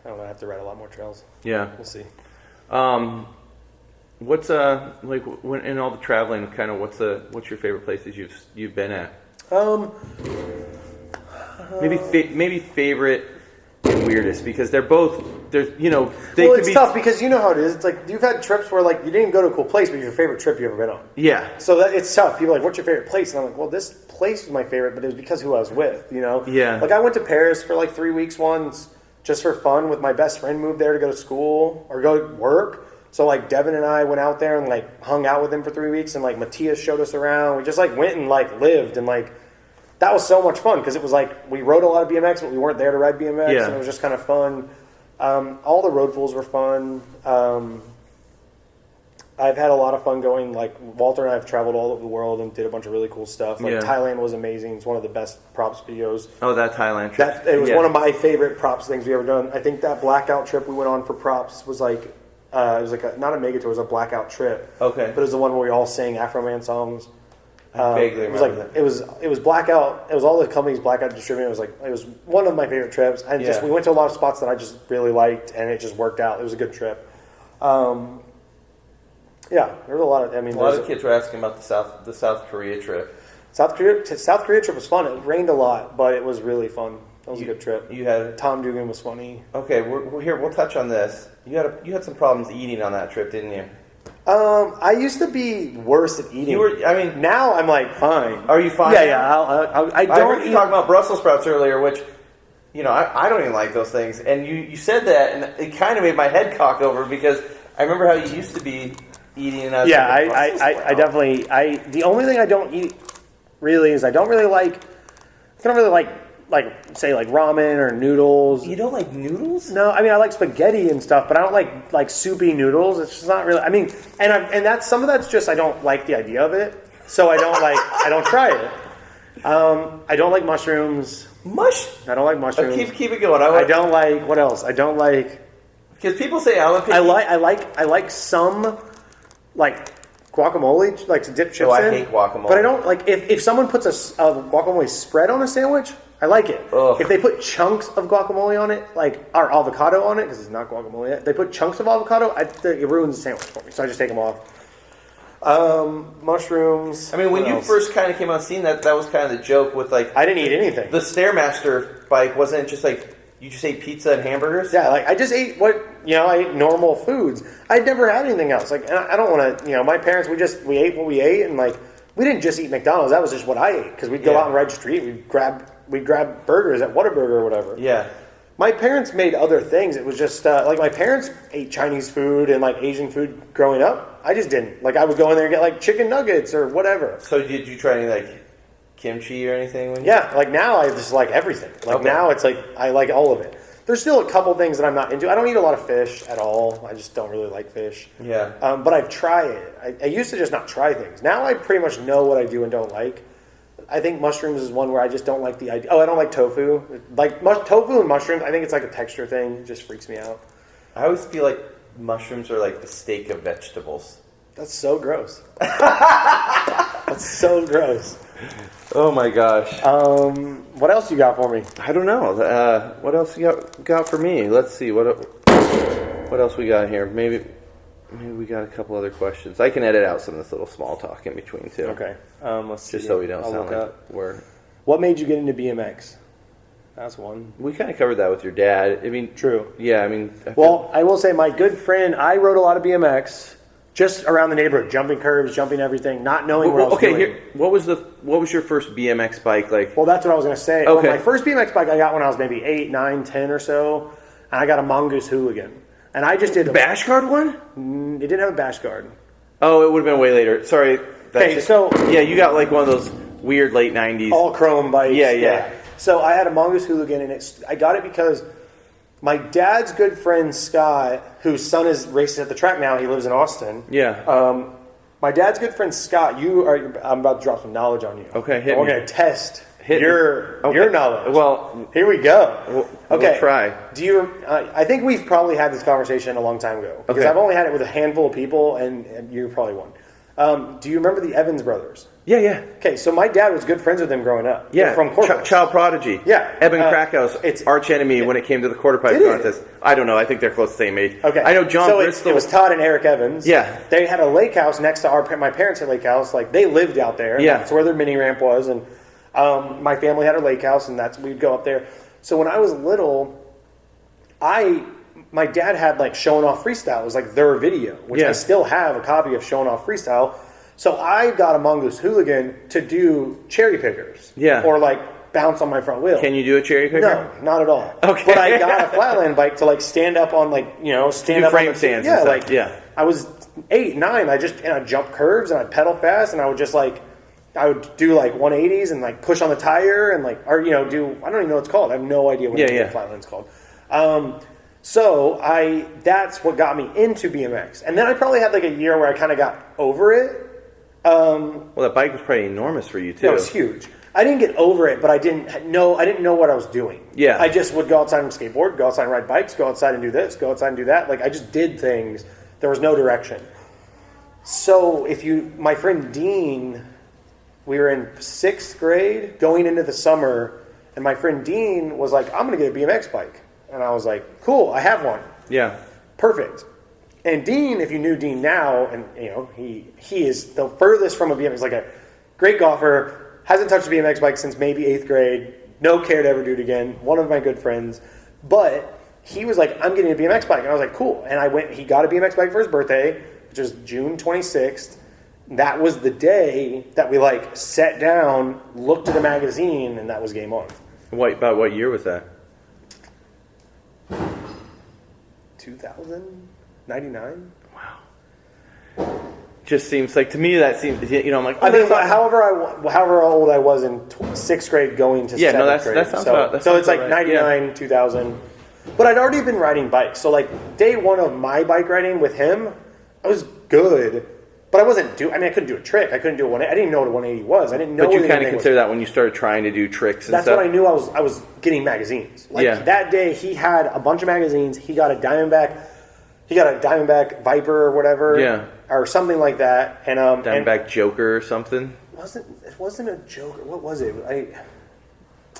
I don't know. I have to ride a lot more trails. Yeah, we'll see. What's like when in all the traveling? Kind of what's your favorite places you've been at? Maybe favorite and weirdest because they're both it's tough because you know how it is. It's like you've had trips where like you didn't go to a cool place, but it's your favorite trip you ever been on. Yeah. So it's tough. People are like, "What's your favorite place?" And I'm like, "Well, this place was my favorite, but it was because who I was with." Yeah. Like I went to Paris for like 3 weeks once just for fun. With my best friend moved there to go to school or go to work. So like Devin and I went out there and like hung out with him for 3 weeks, and like Matthias showed us around. We just like went and like lived and like. That was so much fun because it was like we rode a lot of BMX, but we weren't there to ride BMX, yeah. and it was just kind of fun. All the road fools were fun. I've had a lot of fun going. Like Walter and I have traveled all over the world and did a bunch of really cool stuff. Like Thailand was amazing. It's one of the best props videos. Oh, that Thailand trip. It was one of my favorite props things we ever done. I think that blackout trip we went on for props was like it was like not a mega tour, it was a blackout trip. Okay, but it was the one where we all sang Afro Man songs. Vaguely remember that. It was blackout. It was all the companies blackout distributing. It was one of my favorite trips. And we went to a lot of spots that I just really liked, and it just worked out. It was a good trip. There was a lot of. A lot of kids were asking about the South Korea trip. South Korea trip was fun. It rained a lot, but it was really fun. That was a good trip. You had Tom Dugan was funny. Okay, we're here. We'll touch on this. You had some problems eating on that trip, didn't you? I used to be worse at eating. Now I'm like fine. Are you fine? Yeah. I heard you talking about Brussels sprouts earlier, which, I don't even like those things. And you said that, and it kind of made my head cock over because I remember how you used to be eating it. Yeah, I definitely, the only thing I don't eat really is I don't really like say like ramen or noodles. You don't like noodles? No, I mean I like spaghetti and stuff, but I don't like soupy noodles. It's just not really. I mean, and that's some of that's just I don't like the idea of it, so I don't try it. I don't like mushrooms. I don't like mushrooms. Keep it going. I don't like what else? I don't like because people say I'm picky. I like some like guacamole, like to dip chips in. I hate guacamole. But I don't like if someone puts a guacamole spread on a sandwich. I like it. Ugh. If they put chunks of guacamole on it, like or avocado on it, because it's not guacamole yet. They put chunks of avocado, it ruins the sandwich for me. So I just take them off. Mushrooms. I mean, when you first kind of came on scene, that was kind of the joke with like I didn't eat anything. The Stairmaster bike wasn't just like you just ate pizza and hamburgers. Yeah, like I just ate I ate normal foods. I'd never had anything else. Like and I don't want to. My parents we ate what we ate, and like we didn't just eat McDonald's. That was just what I ate because we'd go out on Red Street. We'd grab burgers at Whataburger or whatever. Yeah. My parents made other things. It was just like my parents ate Chinese food and like Asian food growing up. I just didn't. Like I would go in there and get like chicken nuggets or whatever. So did you try any like kimchi or anything? Like now I just like everything. Like now it's like I like all of it. There's still a couple things that I'm not into. I don't eat a lot of fish at all. I just don't really like fish. Yeah. But I've tried it. I used to just not try things. Now I pretty much know what I do and don't like. I think mushrooms is one where I just don't like the idea. Oh, I don't like tofu. Like tofu and mushrooms, I think it's like a texture thing. It just freaks me out. I always feel like mushrooms are like the steak of vegetables. That's so gross. That's so gross. Oh my gosh. What else you got for me? I don't know. What else you got for me? Let's see. What else we got here? Maybe we got a couple other questions. I can edit out some of this little small talk in between too. Okay. Let's see. Just so we don't sound like we're... What made you get into BMX? That's one. We kind of covered that with your dad. I mean... True. Yeah, I mean... I will say my good friend, I rode a lot of BMX just around the neighborhood, jumping curves, jumping everything, not knowing what I was doing. Here, what was your first BMX bike like? Well, that's what I was going to say. Okay. My first BMX bike I got when I was maybe 8, 9, 10 or so, and I got a Mongoose Hooligan. And I just did... Bash guard one? It didn't have a bash guard. Oh, it would have been way later. Sorry. Yeah, you got like one of those weird late 90s. All chrome bikes. Yeah. So I had a Mongoose Hooligan, and I got it because my dad's good friend Scott, whose son is racing at the track now, he lives in Austin. Yeah. My dad's good friend Scott, I'm about to drop some knowledge on you. Okay, hit me. We're going to test your knowledge. Well, here we go. We'll try. Do you? I think we've probably had this conversation a long time ago because I've only had it with a handful of people, and you're probably one. Do you remember the Evans brothers? Yeah. Okay, so my dad was good friends with them growing up. Yeah, from Corpus. Child prodigy. Yeah, Evan Krakau's arch enemy when it came to the quarter pipe contest. I don't know. I think they're close to the same age. Okay, I know John Bristol. It was Todd and Eric Evans. Yeah, they had a lake house next to my parents' had a lake house. Like they lived out there. Yeah, that's where their mini ramp was, and my family had a lake house, and we'd go up there. So when I was little, my dad had like Showing Off Freestyle. It was like their video, which I still have a copy of Showing Off Freestyle. So I got a Mongoose Hooligan to do cherry pickers. Yeah. Or like bounce on my front wheel. Can you do a cherry picker? No, not at all. Okay. But I got a flatland bike to like stand up on stand up frame on stands. Yeah, I was 8, 9. I'd jump curves and I'd pedal fast and I would just like I would do like 180s and like push on the tire and like do I don't even know what it's called. I have no idea what the flatland's called. So that's what got me into BMX. And then I probably had like a year where I kind of got over it. Well, that bike was pretty enormous for you too. It was huge. I didn't get over it, but I didn't know what I was doing. Yeah. I just would go outside and skateboard, go outside and ride bikes, go outside and do this, go outside and do that. Like I just did things. There was no direction. So my friend Dean, we were in 6th grade going into the summer, and my friend Dean was like, I'm going to get a BMX bike. And I was like, cool, I have one. Yeah. Perfect. And Dean, if you knew Dean now, and he is the furthest from a BMX, like a great golfer, hasn't touched a BMX bike since maybe 8th grade, no care to ever do it again, one of my good friends. But he was like, I'm getting a BMX bike. And I was like, cool. And he got a BMX bike for his birthday, which was June 26th. That was the day that we like sat down, looked at a magazine, and that was game on. About what year was that? 2000? 99? Wow. just seems like, to me, that seems, I'm like, oh, I mean, however old I was in 6th grade going to 7th grade. That sounds about, so it's like right. 99, 2000. But I'd already been riding bikes. So like day one of my bike riding with him, I was good. But I wasn't I couldn't do a trick. I couldn't do a 180. I didn't even know what a 180 was. I didn't know. But you kind of consider that when you started trying to do tricks and That's stuff? what I knew. I was getting magazines. Like that day, he had a bunch of magazines. He got a Diamondback Viper or whatever. Yeah. Or something like that. And Diamondback Joker or something? It wasn't a Joker. What was it?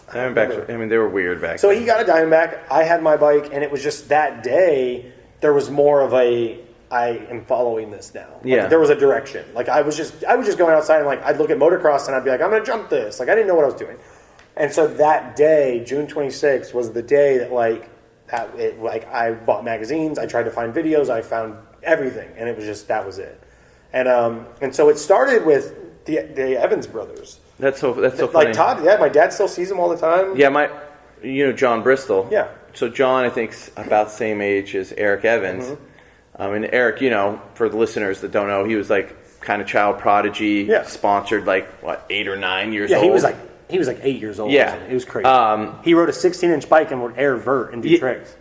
Diamondbacks, they were weird back then. So then. he got a Diamondback. I had my bike, and it was just that day, there was more of I am following this now. Like, there was a direction. Like I was just going outside and like I'd look at motocross and I'd be like, I'm gonna jump this. Like I didn't know what I was doing. And so that day, June 26th, was the day that I bought magazines, I tried to find videos, I found everything, and it was just that was it. And so it started with the Evans brothers. That's so funny. Like Todd, my dad still sees them all the time. Yeah, John Bristol. Yeah. So John, I think, is about the same age as Eric Evans. Mm-hmm. And Eric, for the listeners that don't know, he was like kind of child prodigy, sponsored 8 or 9 years old. Yeah, he was like 8 years old. Yeah. It was crazy. He rode a 16-inch bike and would air vert and do tricks.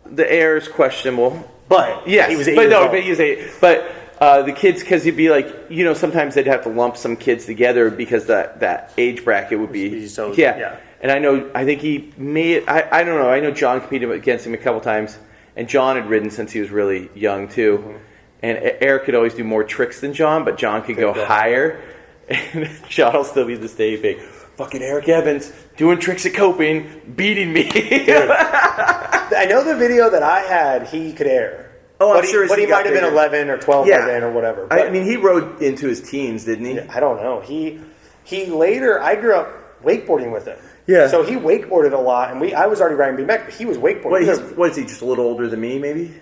The air is questionable. But yes, he was 8 years old. But he was 8. But the kids, because he'd be like, sometimes they'd have to lump some kids together because that age bracket would be so. Yeah. And I think he made, I don't know, I know John competed against him a couple times. And John had ridden since he was really young, too. Mm-hmm. And Eric could always do more tricks than John, but John could go higher. And John will still be this day big. Fucking Eric Evans doing tricks at Coping, beating me. I know the video that I had, he could air. Oh, I'm sure. But he might have been 11 or 12 by then or whatever. But, he rode into his teens, didn't he? Yeah, I don't know. He later, I grew up wakeboarding with him. Yeah. So he wakeboarded a lot, and I was already riding BMX, but he was wakeboarding. What is he, just a little older than me, maybe?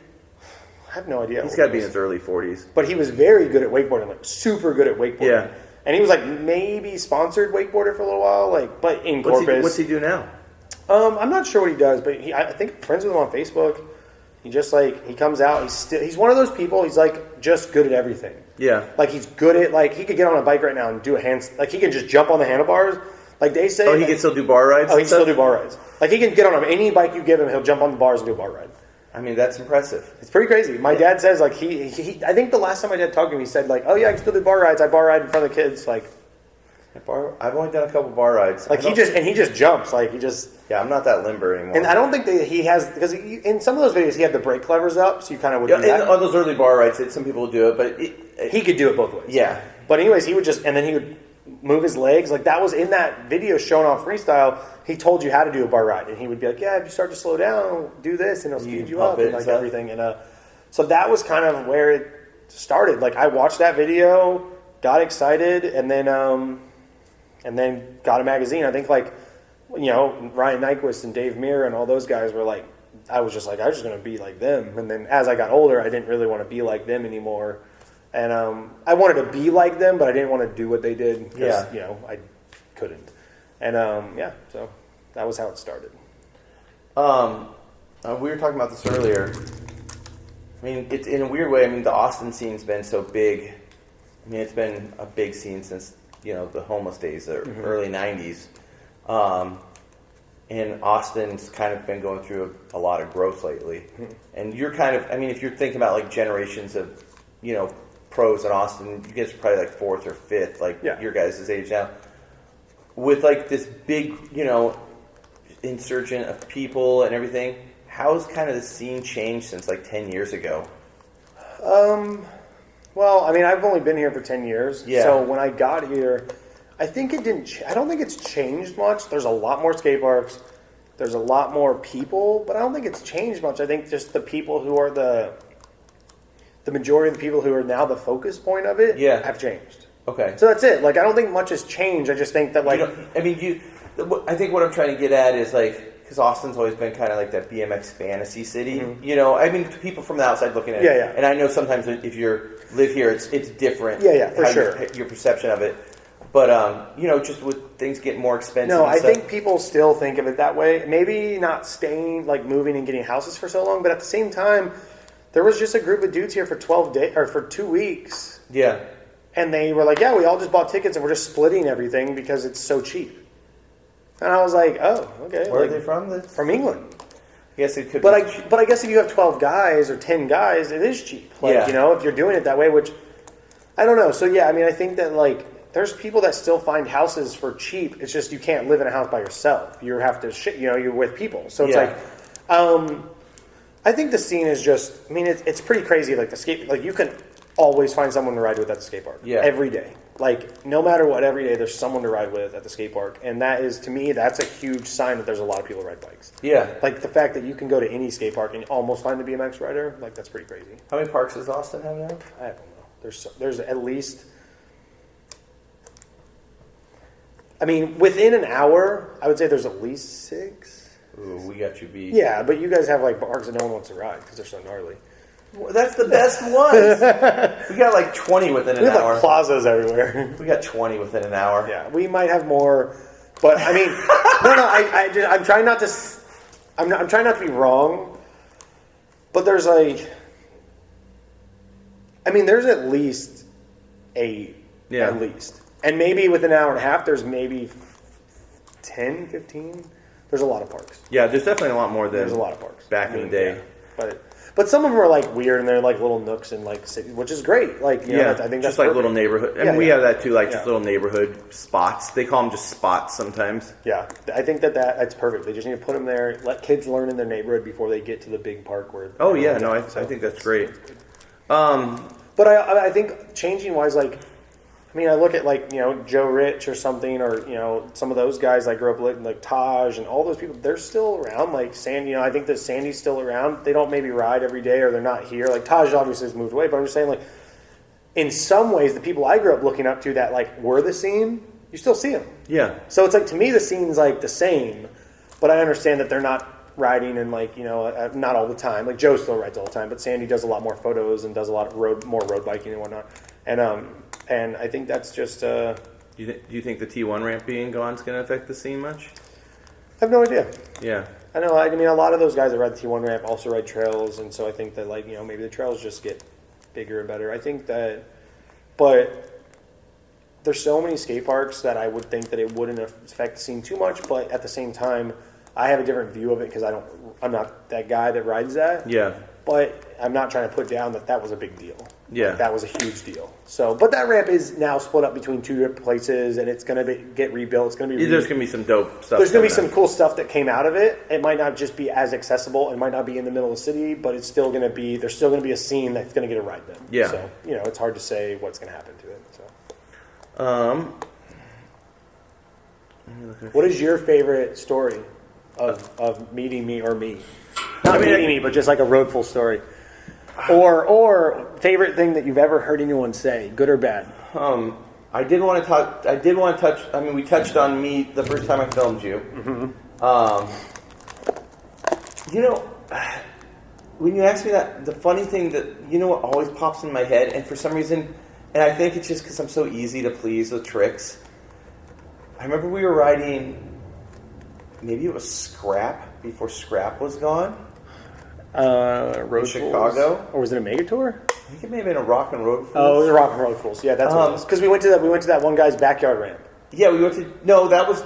I have no idea. He's got to be in his early 40s. But he was very good at wakeboarding, like super good at wakeboarding. Yeah. And he was like maybe sponsored wakeboarder for a little while, but in Corpus. What's he do now? I'm not sure what he does, but I think I'm friends with him on Facebook. He just he comes out. He's one of those people. He's like just good at everything. Yeah. Like he's good at he could get on a bike right now and do he can just jump on the handlebars. Like they say. Oh, he can still do bar rides? Oh, he can still do bar rides. Like he can get on any bike you give him, he'll jump on the bars and do a bar ride. I mean, that's impressive. It's pretty crazy. My dad says he I think the last time my dad talked to him, he said oh yeah, I can still do bar rides. I bar ride in front of the kids. I've only done a couple bar rides. He just jumps. Yeah, I'm not that limber anymore. And I don't think that he has, because in some of those videos he had the brake levers up, so you kind of would do that. On those early bar rides, some people would do it, but he could do it both ways. Yeah. But anyways, he would he would move his legs. Like that was in that video showing off freestyle. He told you how to do a bar ride, and he would be like, "Yeah, if you start to slow down, do this, and it'll speed you up," and everything. And so that was kind of where it started. Like I watched that video, got excited, and then got a magazine. I think Ryan Nyquist and Dave Muir and all those guys were like, I was just going to be like them. And then as I got older, I didn't really want to be like them anymore. And I wanted to be like them, but I didn't want to do what they did because, I couldn't. And, so that was how it started. We were talking about this earlier. I mean, it's in a weird way. I mean, the Austin scene's been so big. I mean, it's been a big scene since, the homeless days, the early 90s. And Austin's kind of been going through a lot of growth lately. Mm-hmm. And you're if you're thinking about generations of, pros in Austin, you guys are probably 4th or 5th, your guys' age now. With this big, insurgent of people and everything, how's kind of the scene changed since 10 years ago? Well, I've only been here for 10 years. Yeah. So when I got here, I think it didn't. I don't think it's changed much. There's a lot more skate parks. There's a lot more people, but I don't think it's changed much. I think just the people who are the majority of the people who are now the focus point of it have changed. Okay. So that's it. I don't think much has changed. I just think that I think what I'm trying to get at is because Austin's always been kind of that BMX fantasy city. Mm-hmm. People from the outside looking at it. Yeah. And I know sometimes if you live here, it's different. Yeah, for sure. Your perception of it. But, just with things getting more expensive. No, I think people still think of it that way. Maybe not staying, moving and getting houses for so long, but at the same time, There was just a group of dudes here for 12 days or for 2 weeks. Yeah. And they were like, yeah, we all just bought tickets and we're just splitting everything because it's so cheap. And I was like, oh, okay. Where are they from? From England. I guess it could but I guess if you have 12 guys or 10 guys, it is cheap. Like, you know, if you're doing it that way, which, I don't know. So, yeah, I mean, I think that, like, there's people that still find houses for cheap. It's just you can't live in a house by yourself. You have to, you're with people. So it's like, I think the scene is just, I mean, it's pretty crazy. Like, you can always find someone to ride with at the skate park. Yeah. Every day. Like, no matter what, every day there's someone to ride with at the skate park. And that is, to me, that's a huge sign that there's a lot of people who ride bikes. Yeah. Like, the fact that you can go to any skate park and almost find a BMX rider, like, that's pretty crazy. How many parks does Austin have now? I don't know. There's at least, I mean, within an hour, I would say there's at least 6. Ooh, we got you beat. Yeah, but you guys have, like, parks that no one wants to ride because they're so gnarly. Well, that's the best ones. We got like 20 within an hour. We have like plazas everywhere. We got 20 within an hour. Yeah, we might have more, but I mean, I'm trying not to. I'm trying not to be wrong, but there's like, I mean, there's at least 8, at least, and maybe within an hour and a half, there's maybe 10, 15. There's a lot of parks. Yeah, there's definitely a lot more than there's a lot of parks back in the day. Yeah, But some of them are like weird, and they're like little nooks and like cities, which is great. Like, you know, I think that's just like perfect. little neighborhood. I mean, we have that too, like just little neighborhood spots. They call them just spots sometimes. Yeah, I think that's perfect. They just need to put them there, let kids learn in their neighborhood before they get to the big park where. Oh yeah, no, I think that's great. But I think changing wise, like, I mean, I look at like, you know, Joe Rich or something, or, you know, some of those guys I grew up with, like Taj and all those people, they're still around. Like Sandy, you know, I think that Sandy's still around. They don't maybe ride every day or they're not here. Like Taj obviously has moved away, but I'm just saying, like, in some ways, the people I grew up looking up to that like were the scene, you still see them. Yeah. So it's like, to me, the scene's like the same, but I understand that they're not riding and like, you know, not all the time. Like Joe still rides all the time, but Sandy does a lot more photos and does a lot of more road biking and whatnot. And I think that's just. Do you think the T1 ramp being gone is going to affect the scene much? I have no idea. Yeah. I know. I mean, a lot of those guys that ride the T1 ramp also ride trails, and so I think that, like, you know, maybe the trails just get bigger and better. I think that, but there's so many skate parks that I would think that it wouldn't affect the scene too much. But at the same time, I have a different view of it because I'm not that guy that rides that. Yeah. But I'm not trying to put down that was a big deal. Yeah. Like, that was a huge deal. So, but that ramp is now split up between 2 different places, and it's going to get rebuilt. It's going to be. There's going to be some dope stuff. There's going to be some cool stuff that came out of it. It might not just be as accessible. It might not be in the middle of the city, but it's still going to be. There's still going to be a scene that's going to get a ride then. Yeah. So, you know, it's hard to say what's going to happen to it. So. What is your favorite story of meeting me or me? Not meeting me, but just like a road full story. Or favorite thing that you've ever heard anyone say, good or bad? I did want to touch. I mean, we touched on me the first time I filmed you. Mm-hmm. You know, when you ask me that, the funny thing that, you know, what always pops in my head, and for some reason, and I think it's just because I'm so easy to please with tricks. I remember we were riding. Maybe it was Scrap before Scrap was gone. Road Chicago, Fools? Or was it a mega tour? I think it may have been a Rock and Road Fools. Oh, it was a Rock and Road Fools. Yeah, that's what it was. Because we went to that one guy's backyard ramp. Yeah, we went to. No, that was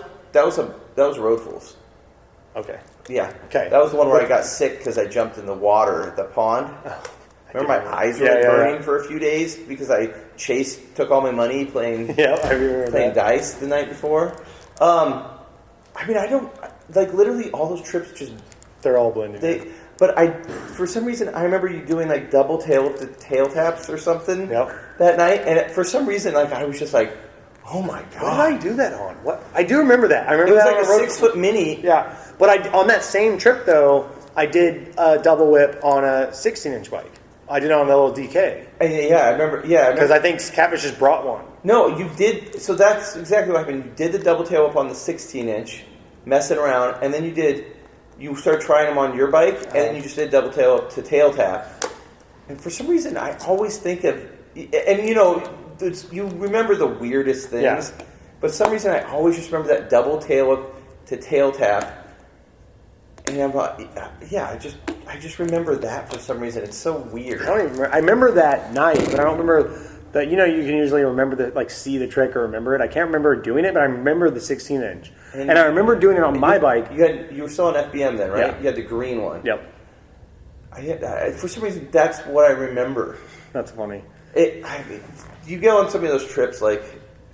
Road Fools. Okay. Yeah. Okay. That was the one where I got sick because I jumped in the water at the pond. Oh, remember my eyes were burning for a few days because I took all my money playing. Yeah, I remember playing dice the night before. I mean, I don't like literally all those trips just. They're all blended. But for some reason, I remember you doing like double tail taps or something that night, and for some reason, like I was just like, "Oh my god!" What did I do that on? What I do remember that. I remember it was that like a 6-foot mini. Yeah, but on that same trip though, I did a double whip on a 16-inch bike. I did it on a little DK. Yeah, I remember. Yeah, because I think Catfish just brought one. No, you did. So that's exactly what happened. You did the double tail up on the 16-inch, messing around, and then you started trying them on your bike, and then you just did double tail up to tail tap. And for some reason, I always think of, and you know, you remember the weirdest things, but for some reason, I always just remember that double tail up to tail tap. And I'm like, I just remember that for some reason. It's so weird. I don't even remember. I remember that night, but I don't remember that. You know, you can usually remember the like see the trick or remember it. I can't remember doing it, but I remember the 16-inch, and I remember doing it on my bike. You were still on FBM then, right? Yeah. You had the green one. Yep. For some reason, that's what I remember. That's funny. You go on some of those trips, like...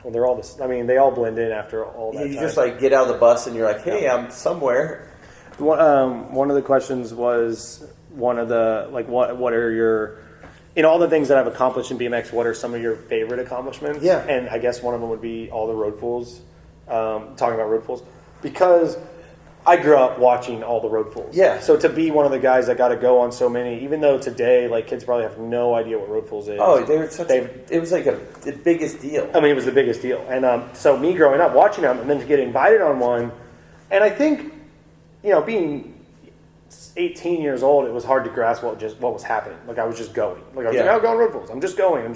Well, they're all this. I mean, they all blend in after all that You time. just, like, get out of the bus and you're like, hey, I'm somewhere. One of the questions was one of the, like, what are your... In all the things that I've accomplished in BMX, what are some of your favorite accomplishments? Yeah. And I guess one of them would be all the road fools, talking about road fools. Because... I grew up watching all the road fools. Yeah. So to be one of the guys that got to go on so many, even though today, like, kids probably have no idea what road fools is. Oh, they were it was like the biggest deal. I mean, it was the biggest deal. And so me growing up watching them and then to get invited on one, and I think, you know, being 18 years old, it was hard to grasp what was happening. Like, I was just going. Like, I was like, I'm going road fools. I'm just going. I'm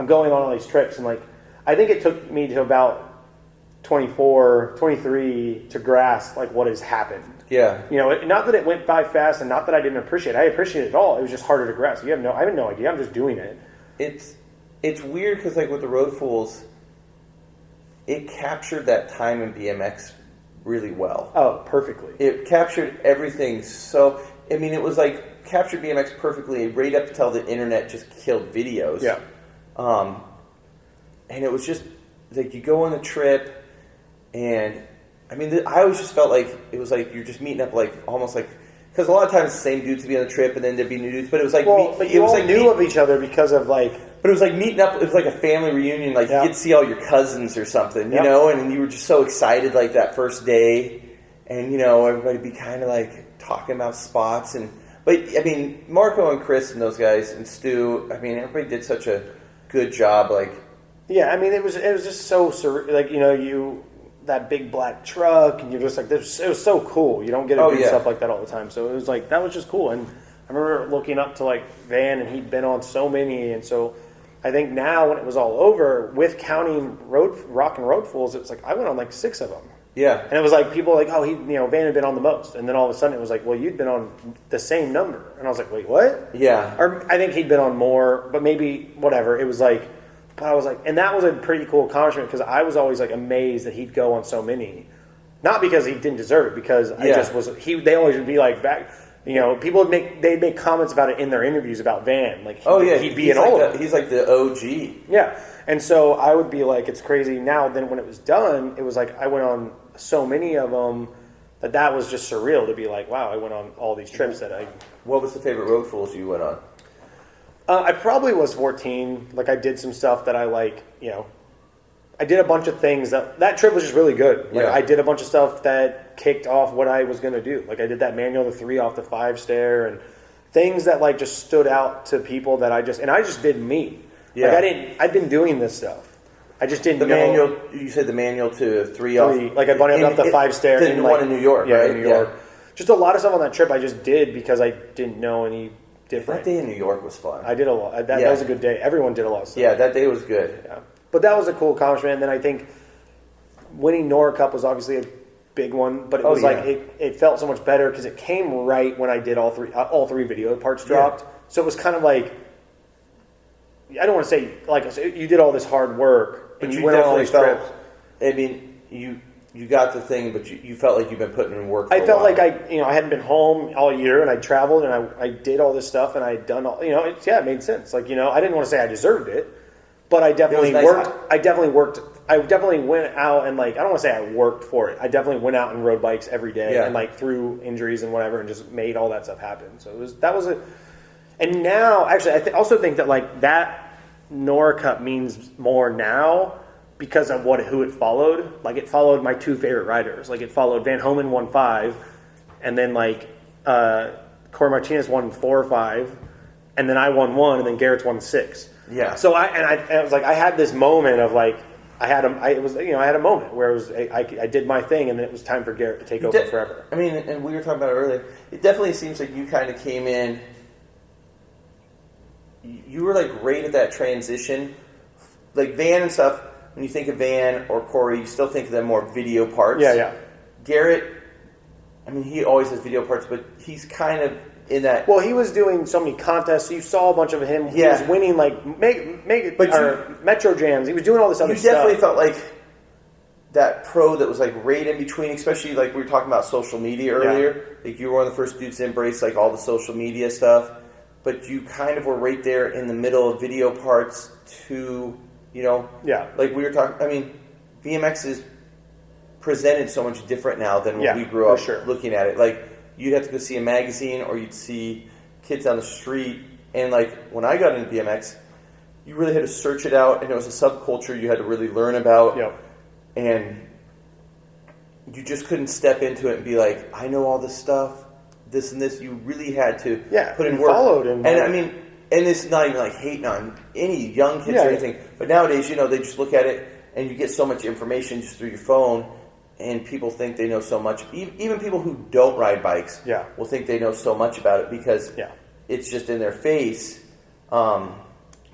going on all these trips. And, like, I think it took me to about 24, 23 to grasp like what has happened. Yeah. You know, not that it went by fast and not that I didn't appreciate it. I appreciated it all. It was just harder to grasp. I have no idea. I'm just doing it. It's weird because like with the Road Fools, it captured that time in BMX really well. Oh, perfectly. It captured everything. So, I mean, it was like captured BMX perfectly right up until the internet just killed videos. Yeah. And it was just like you go on the trip. And, I mean, I always just felt like it was like you're just meeting up like almost like... Because a lot of times the same dudes would be on the trip and then there'd be new dudes. But it was like... but you all knew of each other because of like... But it was like meeting up... It was like a family reunion. Like you get to see all your cousins or something, you know? And you were just so excited like that first day. And, you know, everybody'd be kind of like talking about spots. But, I mean, Marco and Chris and those guys and Stu, I mean, everybody did such a good job. Like... Yeah, I mean, it was just so... Like, you know, that big black truck, and you're just like, it was so cool. You don't get to do stuff like that all the time. So it was like, that was just cool. And I remember looking up to like Van, and he'd been on so many. And so I think now when it was all over, with counting Rock and Road Fools, it was like, I went on like 6 of them. Yeah. And it was like, people were like, oh, Van had been on the most. And then all of a sudden it was like, well, you'd been on the same number. And I was like, wait, what? Yeah. Or I think he'd been on more, but maybe whatever. It was like, but I was like, and that was a pretty cool accomplishment because I was always like amazed that he'd go on so many, not because he didn't deserve it, because I just was. They always would be like back, you know, people would they'd make comments about it in their interviews about Van, like he'd be in all of it. He's like the OG. Yeah, and so I would be like, it's crazy now. Then when it was done, it was like I went on so many of them that was just surreal to be like, wow, I went on all these trips that I. What was the favorite Road Fools you went on? I probably was 14. Like, I did some stuff that I like, you know. I did a bunch of things that trip was just really good. Like, I did a bunch of stuff that kicked off what I was going to do. Like, I did that manual, the 3 off the 5 stair, and things that, like, just stood out to people that I just did me. Yeah. Like, I'd been doing this stuff. I just didn't know. Manual, you said the manual to 3 off. Like, I went up the 5 stair. The one in New York, yeah, right? in New York. Just a lot of stuff on that trip I just did because I didn't know any different. That day in New York was fun. I did a lot. That was a good day. Everyone did a lot of stuff. Yeah, that day was good. Yeah. But that was a cool accomplishment. And then I think winning Nora Cup was obviously a big one, but it was like it felt so much better because it came right when I did all three video parts dropped. So it was kind of like, I don't want to say like you did all this hard work and you went on all these trips. I mean, you got the thing, but you felt like you've been putting in work. I felt like I hadn't been home all year, and I traveled, and I did all this stuff, and I had done all. It made sense. Like I didn't want to say I deserved it, but I definitely worked. I definitely went out and I don't want to say I worked for it. I definitely went out and rode bikes every day, and through injuries and whatever, and just made all that stuff happen. So that was a. And now, actually, I also think that that Nora Cup means more now. Because of who it followed. Like, it followed my 2 favorite riders. Like, it followed Van Homan won 5, and then, Corey Martinez won 4 or 5, and then I won 1, and then Garrett's won 6. Yeah. So, I was like, I had this moment of, I had a moment where it was, I did my thing, and then it was time for Garrett to take over forever. I mean, and we were talking about it earlier, it definitely seems like you kind of came in, you were, right at that transition. Like, Van and stuff, when you think of Van or Corey, you still think of them more video parts. Yeah. Garrett, I mean, he always has video parts, but he's kind of in that. Well, he was doing so many contests. So you saw a bunch of him. He was winning like Metro Jams. He was doing all this other stuff. You definitely felt like that pro that was like right in between, especially like we were talking about social media earlier. Yeah. Like you were one of the first dudes to embrace like all the social media stuff, but you kind of were right there in the middle of video parts to, like we were talking. I mean, BMX is presented so much different now than when we grew up looking at it. Like you'd have to go see a magazine or you'd see kids on the street. And like when I got into BMX, you really had to search it out, and it was a subculture you had to really learn about. Yep. And you just couldn't step into it and be like, I know all this stuff, this and this. You really had to put in work. And I mean, and it's not even like hating on any young kids or anything. But nowadays, they just look at it and you get so much information just through your phone. And people think they know so much. Even people who don't ride bikes will think they know so much about it because it's just in their face.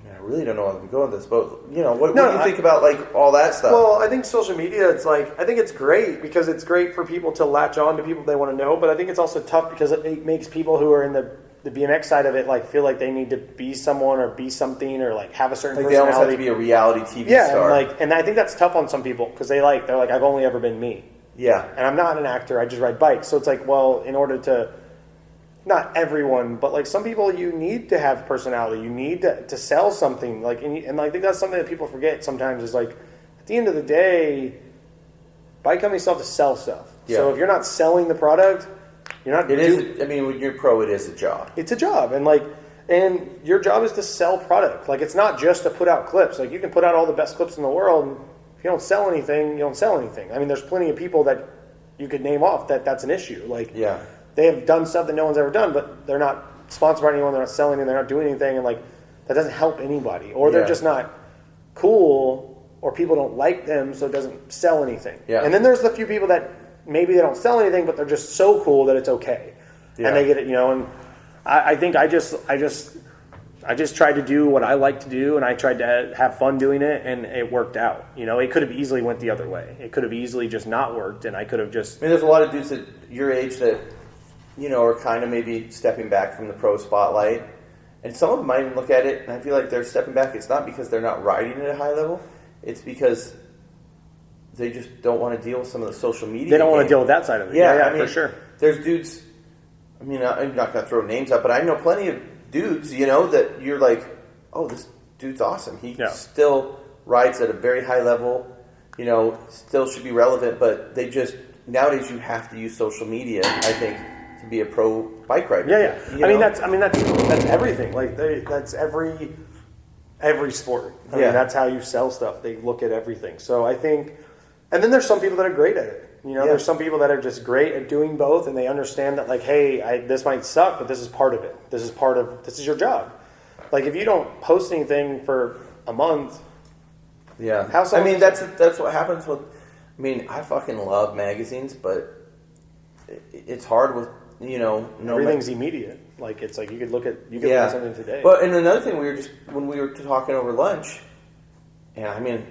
I really don't know where I'm going with this, but what do you think about like all that stuff? Well, I think social media, I think it's great because it's great for people to latch on to people they want to know, but I think it's also tough because it makes people who are in the BMX side of it like feel like they need to be someone or be something or like have a certain personality. They almost have to be a reality TV star. And I think that's tough on some people because they're like I've only ever been me. Yeah. And I'm not an actor. I just ride bikes. So it's like, well, in order to, not everyone, but like some people, you need to have personality. You need to sell something. Like, and I think that's something that people forget sometimes is like, at the end of the day, bike companies still have to sell stuff. Yeah. So if you're not selling the product, you're not. When you're pro, it is a job. It's a job, and your job is to sell product. Like, it's not just to put out clips. Like, you can put out all the best clips in the world. And if you don't sell anything, you don't sell anything. I mean, there's plenty of people that you could name off that's an issue. Like, they have done stuff that no one's ever done, but they're not sponsored by anyone. They're not selling, and they're not doing anything, and like that doesn't help anybody. Or they're just not cool, or people don't like them, so it doesn't sell anything. Yeah. And then there's the few people that maybe they don't sell anything, but they're just so cool that it's okay, and they get it. And I think I just tried to do what I like to do, and I tried to have fun doing it, and it worked out. It could have easily went the other way. It could have easily just not worked, and I could have just. I mean, there's a lot of dudes at your age that are kind of maybe stepping back from the pro spotlight, and some of them might even look at it, and I feel like they're stepping back. It's not because they're not riding at a high level; it's because they just don't want to deal with some of the social media. They don't want to deal with that side of it. Yeah, for sure. There's dudes. I mean, I'm not going to throw names out, but I know plenty of dudes, that you're like, oh, this dude's awesome. He still rides at a very high level, still should be relevant, but they just, nowadays you have to use social media, I think, to be a pro bike rider. Yeah. I mean, that's everything. Like, that's every sport. I mean, that's how you sell stuff. They look at everything. So I think, and then there's some people that are great at it. There's some people that are just great at doing both, and they understand that, like, hey, this might suck, but this is part of it. This is your job. Like, if you don't post anything for a month, that's what happens with. I mean, I fucking love magazines, but it's hard with everything's immediate. Like, it's like you could look at something today. But and another thing, when we were talking over lunch, and I mean,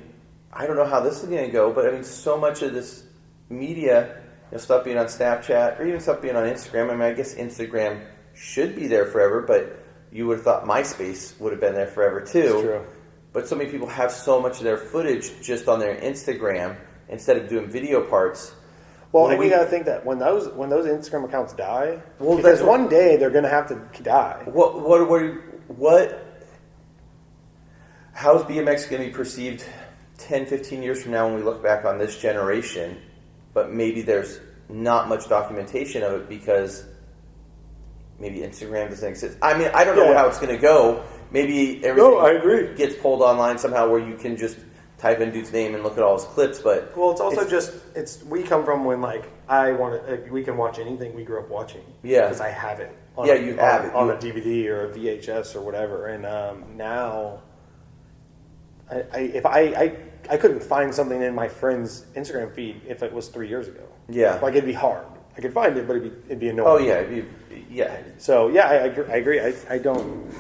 I don't know how this is going to go, but I mean, so much of this media, stuff being on Snapchat or even stuff being on Instagram. I mean, I guess Instagram should be there forever, but you would have thought MySpace would have been there forever too. That's true. But so many people have so much of their footage just on their Instagram instead of doing video parts. Well, and we got to think that when those Instagram accounts die, because one day they're going to have to die. How's BMX going to be perceived 10, 15 years from now when we look back on this generation? But maybe there's not much documentation of it because maybe Instagram doesn't exist. I mean, I don't know how it's going to go. Maybe everything gets pulled online somehow where you can just type in dude's name and look at all his clips. But it's also we come from when we can watch anything we grew up watching. Yeah, because I have it. On a DVD or a VHS or whatever. And now, I couldn't find something in my friend's Instagram feed if it was 3 years ago. Yeah. Like, it'd be hard. I could find it, but it'd be annoying. Oh, yeah. So, I agree. I don't...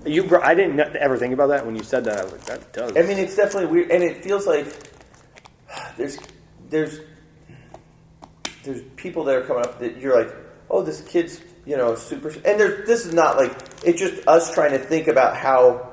I didn't ever think about that when you said that. I was like, that does. I mean, it's definitely weird. And it feels like there's there's people that are coming up that you're like, oh, this kid's, super. And this is not like, it's just us trying to think about how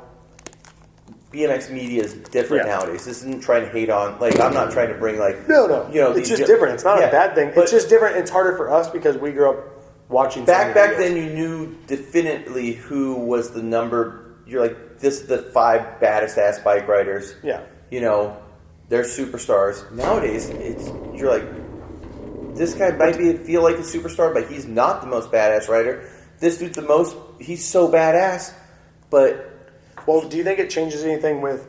BMX media is different nowadays. This isn't trying to hate on, like, I'm not trying to bring, like, no. It's just different. It's not a bad thing. It's just different. It's harder for us because we grew up watching. Back then, you knew definitely who was the number. You're like, this is the 5 baddest ass bike riders. Yeah. They're superstars. Nowadays, you're like, this guy might feel like a superstar, but he's not the most badass rider. This dude's he's so badass, but. Well, do you think it changes anything with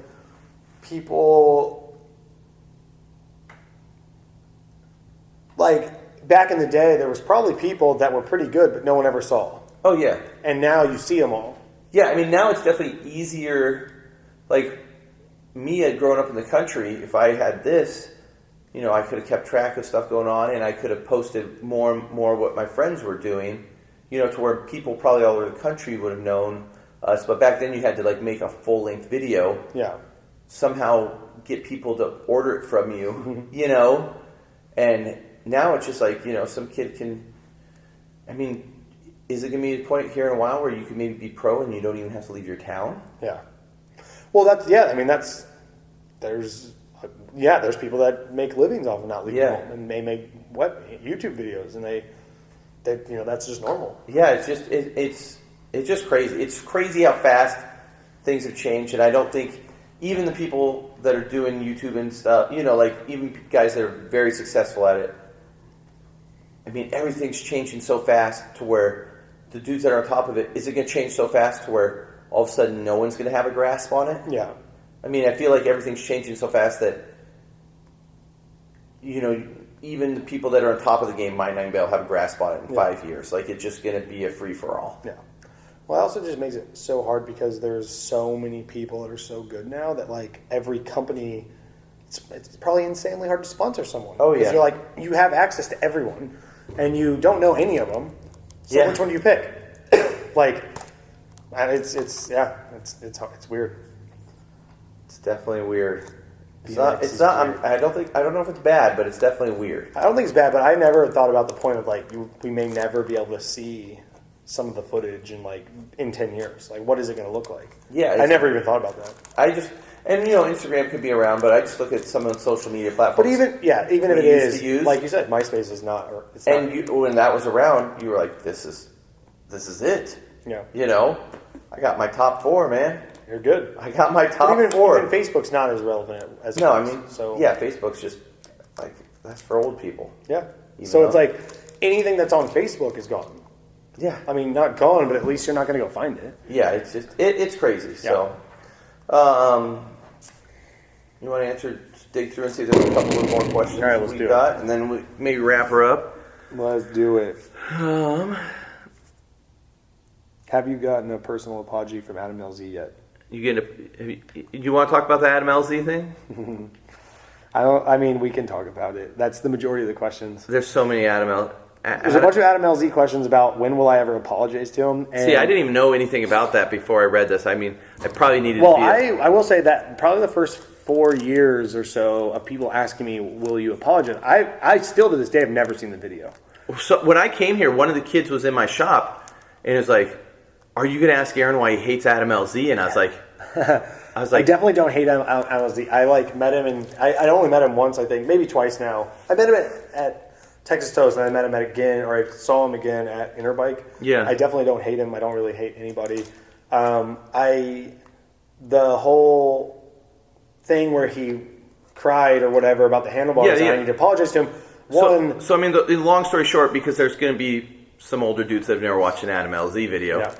people? Like, back in the day, there was probably people that were pretty good, but no one ever saw. Oh, yeah. And now you see them all. Yeah, I mean, now it's definitely easier. Like, me growing up in the country, if I had this, I could have kept track of stuff going on, and I could have posted more what my friends were doing, to where people probably all over the country would have known us. But back then you had to, like, make a full-length video. Yeah. Somehow get people to order it from you, And now it's just like, some kid can... I mean, is it going to be a point here in a while where you can maybe be pro and you don't even have to leave your town? Yeah. Well, there's people that make livings off of not leaving home, and they make YouTube videos, and they that's just normal. Yeah, it's just crazy. It's crazy how fast things have changed, and I don't think even the people that are doing YouTube and stuff, like even guys that are very successful at it, I mean, everything's changing so fast to where the dudes that are on top of it, is it going to change so fast to where all of a sudden no one's going to have a grasp on it? Yeah. I mean, I feel like everything's changing so fast that, even the people that are on top of the game might not even be able to have a grasp on it in 5 years. Like, it's just going to be a free-for-all. Yeah. Well, it also just makes it so hard because there's so many people that are so good now that, like, every company, it's probably insanely hard to sponsor someone. Oh, yeah. Because you're like, you have access to everyone, and you don't know any of them. So which one do you pick? Like, it's weird. It's definitely weird. It's not. I don't know if it's bad, but it's definitely weird. I don't think it's bad, but I never thought about the point of, like, we may never be able to see some of the footage in 10 years. Like, what is it going to look like? Yeah, I never even thought about that. Instagram could be around, but I just look at some of the social media platforms. But even if it is, like you said, MySpace is not. When that was around, you were like, this is it. Yeah. I got my top 4, man. You're good. I got my top 4. Even Facebook's not as relevant as it is. Facebook's just like, that's for old people. Yeah. It's like anything that's on Facebook is gone. Yeah. I mean, not gone, but at least you're not going to go find it. Yeah, it's just it's crazy. Yeah. So, you want to dig through and see if there's a couple of more questions. All right, let's do it. And then we maybe wrap her up. Let's do it. Have you gotten a personal apology from Adam LZ yet? You want to talk about the Adam LZ thing? I mean, we can talk about it. That's the majority of the questions. There's so many There's a bunch of Adam LZ questions about when will I ever apologize to him. And I didn't even know anything about that before I read this. I mean, I probably needed to I will say that probably the first 4 years or so of people asking me, will you apologize? I still to this day have never seen the video. So when I came here, one of the kids was in my shop and it was like, are you going to ask Aaron why he hates Adam LZ? And I was like, I definitely don't hate Adam LZ. I met him, and I only met him once, I think, maybe twice now. I met him at Texas Toast, and I met him I saw him again at Interbike. Yeah. I definitely don't hate him. I don't really hate anybody. The whole thing where he cried or whatever about the handlebars, I need to apologize to him. So I mean, the long story short, because there's going to be some older dudes that have never watched an Adam LZ video. Yeah.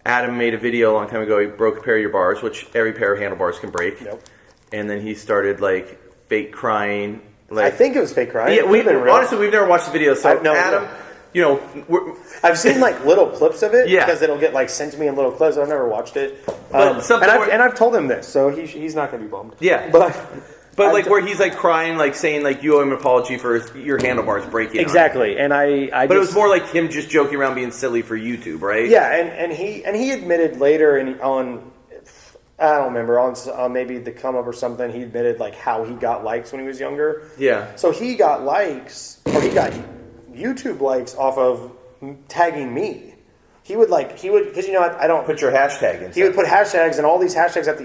Adam made a video a long time ago. He broke a pair of your bars, which every pair of handlebars can break. Yep. And then he started fake crying. I think it was fake crying. Yeah, honestly, we've never watched the video. So Adam, I've seen little clips of it because it'll get sent to me in little clips. I've never watched it. And I've told him this, so he's not going to be bummed. Yeah, but where he's crying, saying you owe him an apology for your handlebars breaking. Exactly, and But it was more like him just joking around being silly for YouTube, right? Yeah, and he admitted later I don't remember, on maybe the come up or something, he admitted like how he got likes when he was younger. Yeah. So he got likes, or he got YouTube likes off of tagging me. He would, because I don't put your hashtag in. He would put hashtags and all these hashtags at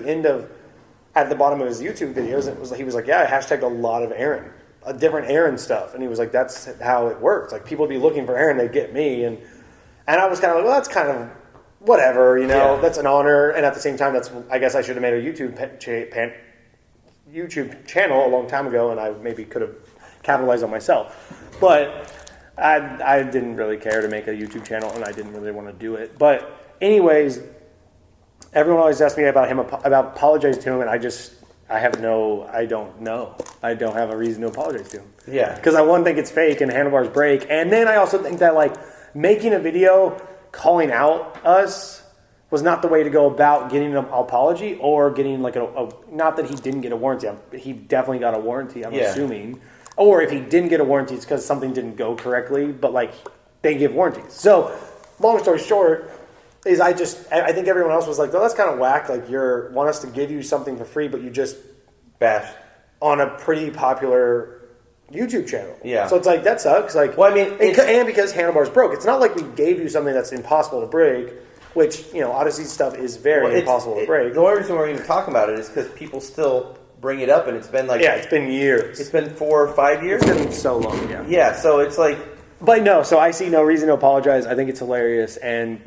the bottom of his YouTube videos. He was like, yeah, I hashtagged a lot of Aaron, different Aaron stuff, and he was like, that's how it works. Like people would be looking for Aaron, they'd get me, and I was kind of like, well, that's kind of whatever, that's an honor, and at the same time, I guess I should have made a YouTube channel a long time ago, and I maybe could have capitalized on myself, but I didn't really care to make a YouTube channel, and I didn't really want to do it. But anyways, everyone always asks me about apologizing to him, and I don't know. I don't have a reason to apologize to him. Yeah, because I think it's fake and handlebars break, and then I also think that like making a video calling out us was not the way to go about getting an apology or getting like not that he didn't get a warranty. He definitely got a warranty, I'm assuming. Or if he didn't get a warranty, it's because something didn't go correctly, but like they give warranties. So long story short is I think everyone else was like, oh, that's kind of whack. Like you want us to give you something for free, but you just bash on a pretty popular YouTube channel. Yeah. So it's like, that sucks. Like, well, I mean, and because handlebars broke, it's not like we gave you something that's impossible to break, which, Odyssey stuff is very impossible to break. The only reason we're even talking about it is because people still bring it up, and it's been like... Yeah, it's been years. It's been 4 or 5 years? It's been so long, yeah. Yeah, so it's like... But no, so I see no reason to apologize. I think it's hilarious, and,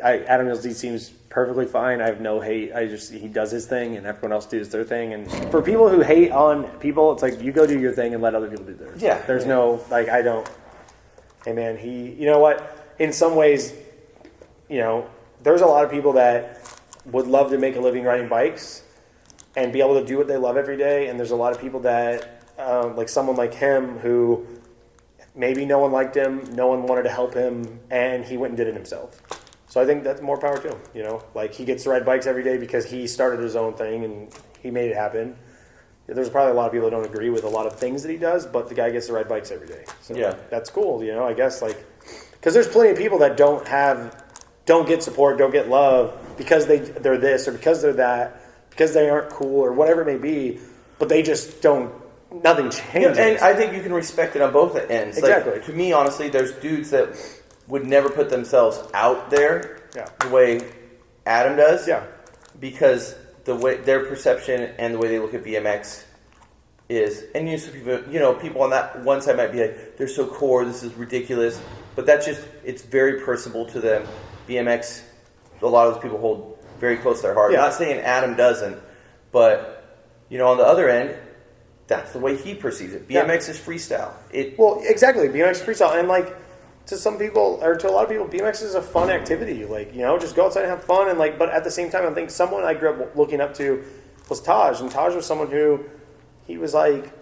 Adam LZ seems perfectly fine. I have no hate. He does his thing, and everyone else does their thing. And for people who hate on people, it's like, you go do your thing and let other people do theirs. Yeah. There's no, like, I don't... Hey, man, you know what? In some ways, there's a lot of people that would love to make a living riding bikes and be able to do what they love every day. And there's a lot of people that, like someone like him, who maybe no one liked him, no one wanted to help him, and he went and did it himself. So I think that's more power to him, Like, he gets to ride bikes every day because he started his own thing and he made it happen. There's probably a lot of people that don't agree with a lot of things that he does, but the guy gets to ride bikes every day. So that's cool, I guess, like, because there's plenty of people that don't get support, don't get love because they're this or because they're that, because they aren't cool or whatever it may be, but they just don't, nothing changes. And I think you can respect it on both ends. Exactly. Like, to me, honestly, there's dudes that would never put themselves out there the way Adam does. Yeah. Because the way their perception and the way they look at BMX is, and people on that one side might be like, they're so core, this is ridiculous, but it's very personable to them. BMX, a lot of those people hold very close to their heart. Yeah. Not saying Adam doesn't, but on the other end, that's the way he perceives it. BMX is freestyle. Well, exactly. BMX is freestyle, and like to some people or to a lot of people, BMX is a fun activity. Like just go outside and have fun, and like. But at the same time, I think someone I grew up looking up to was Taj, and Taj was someone who he was like,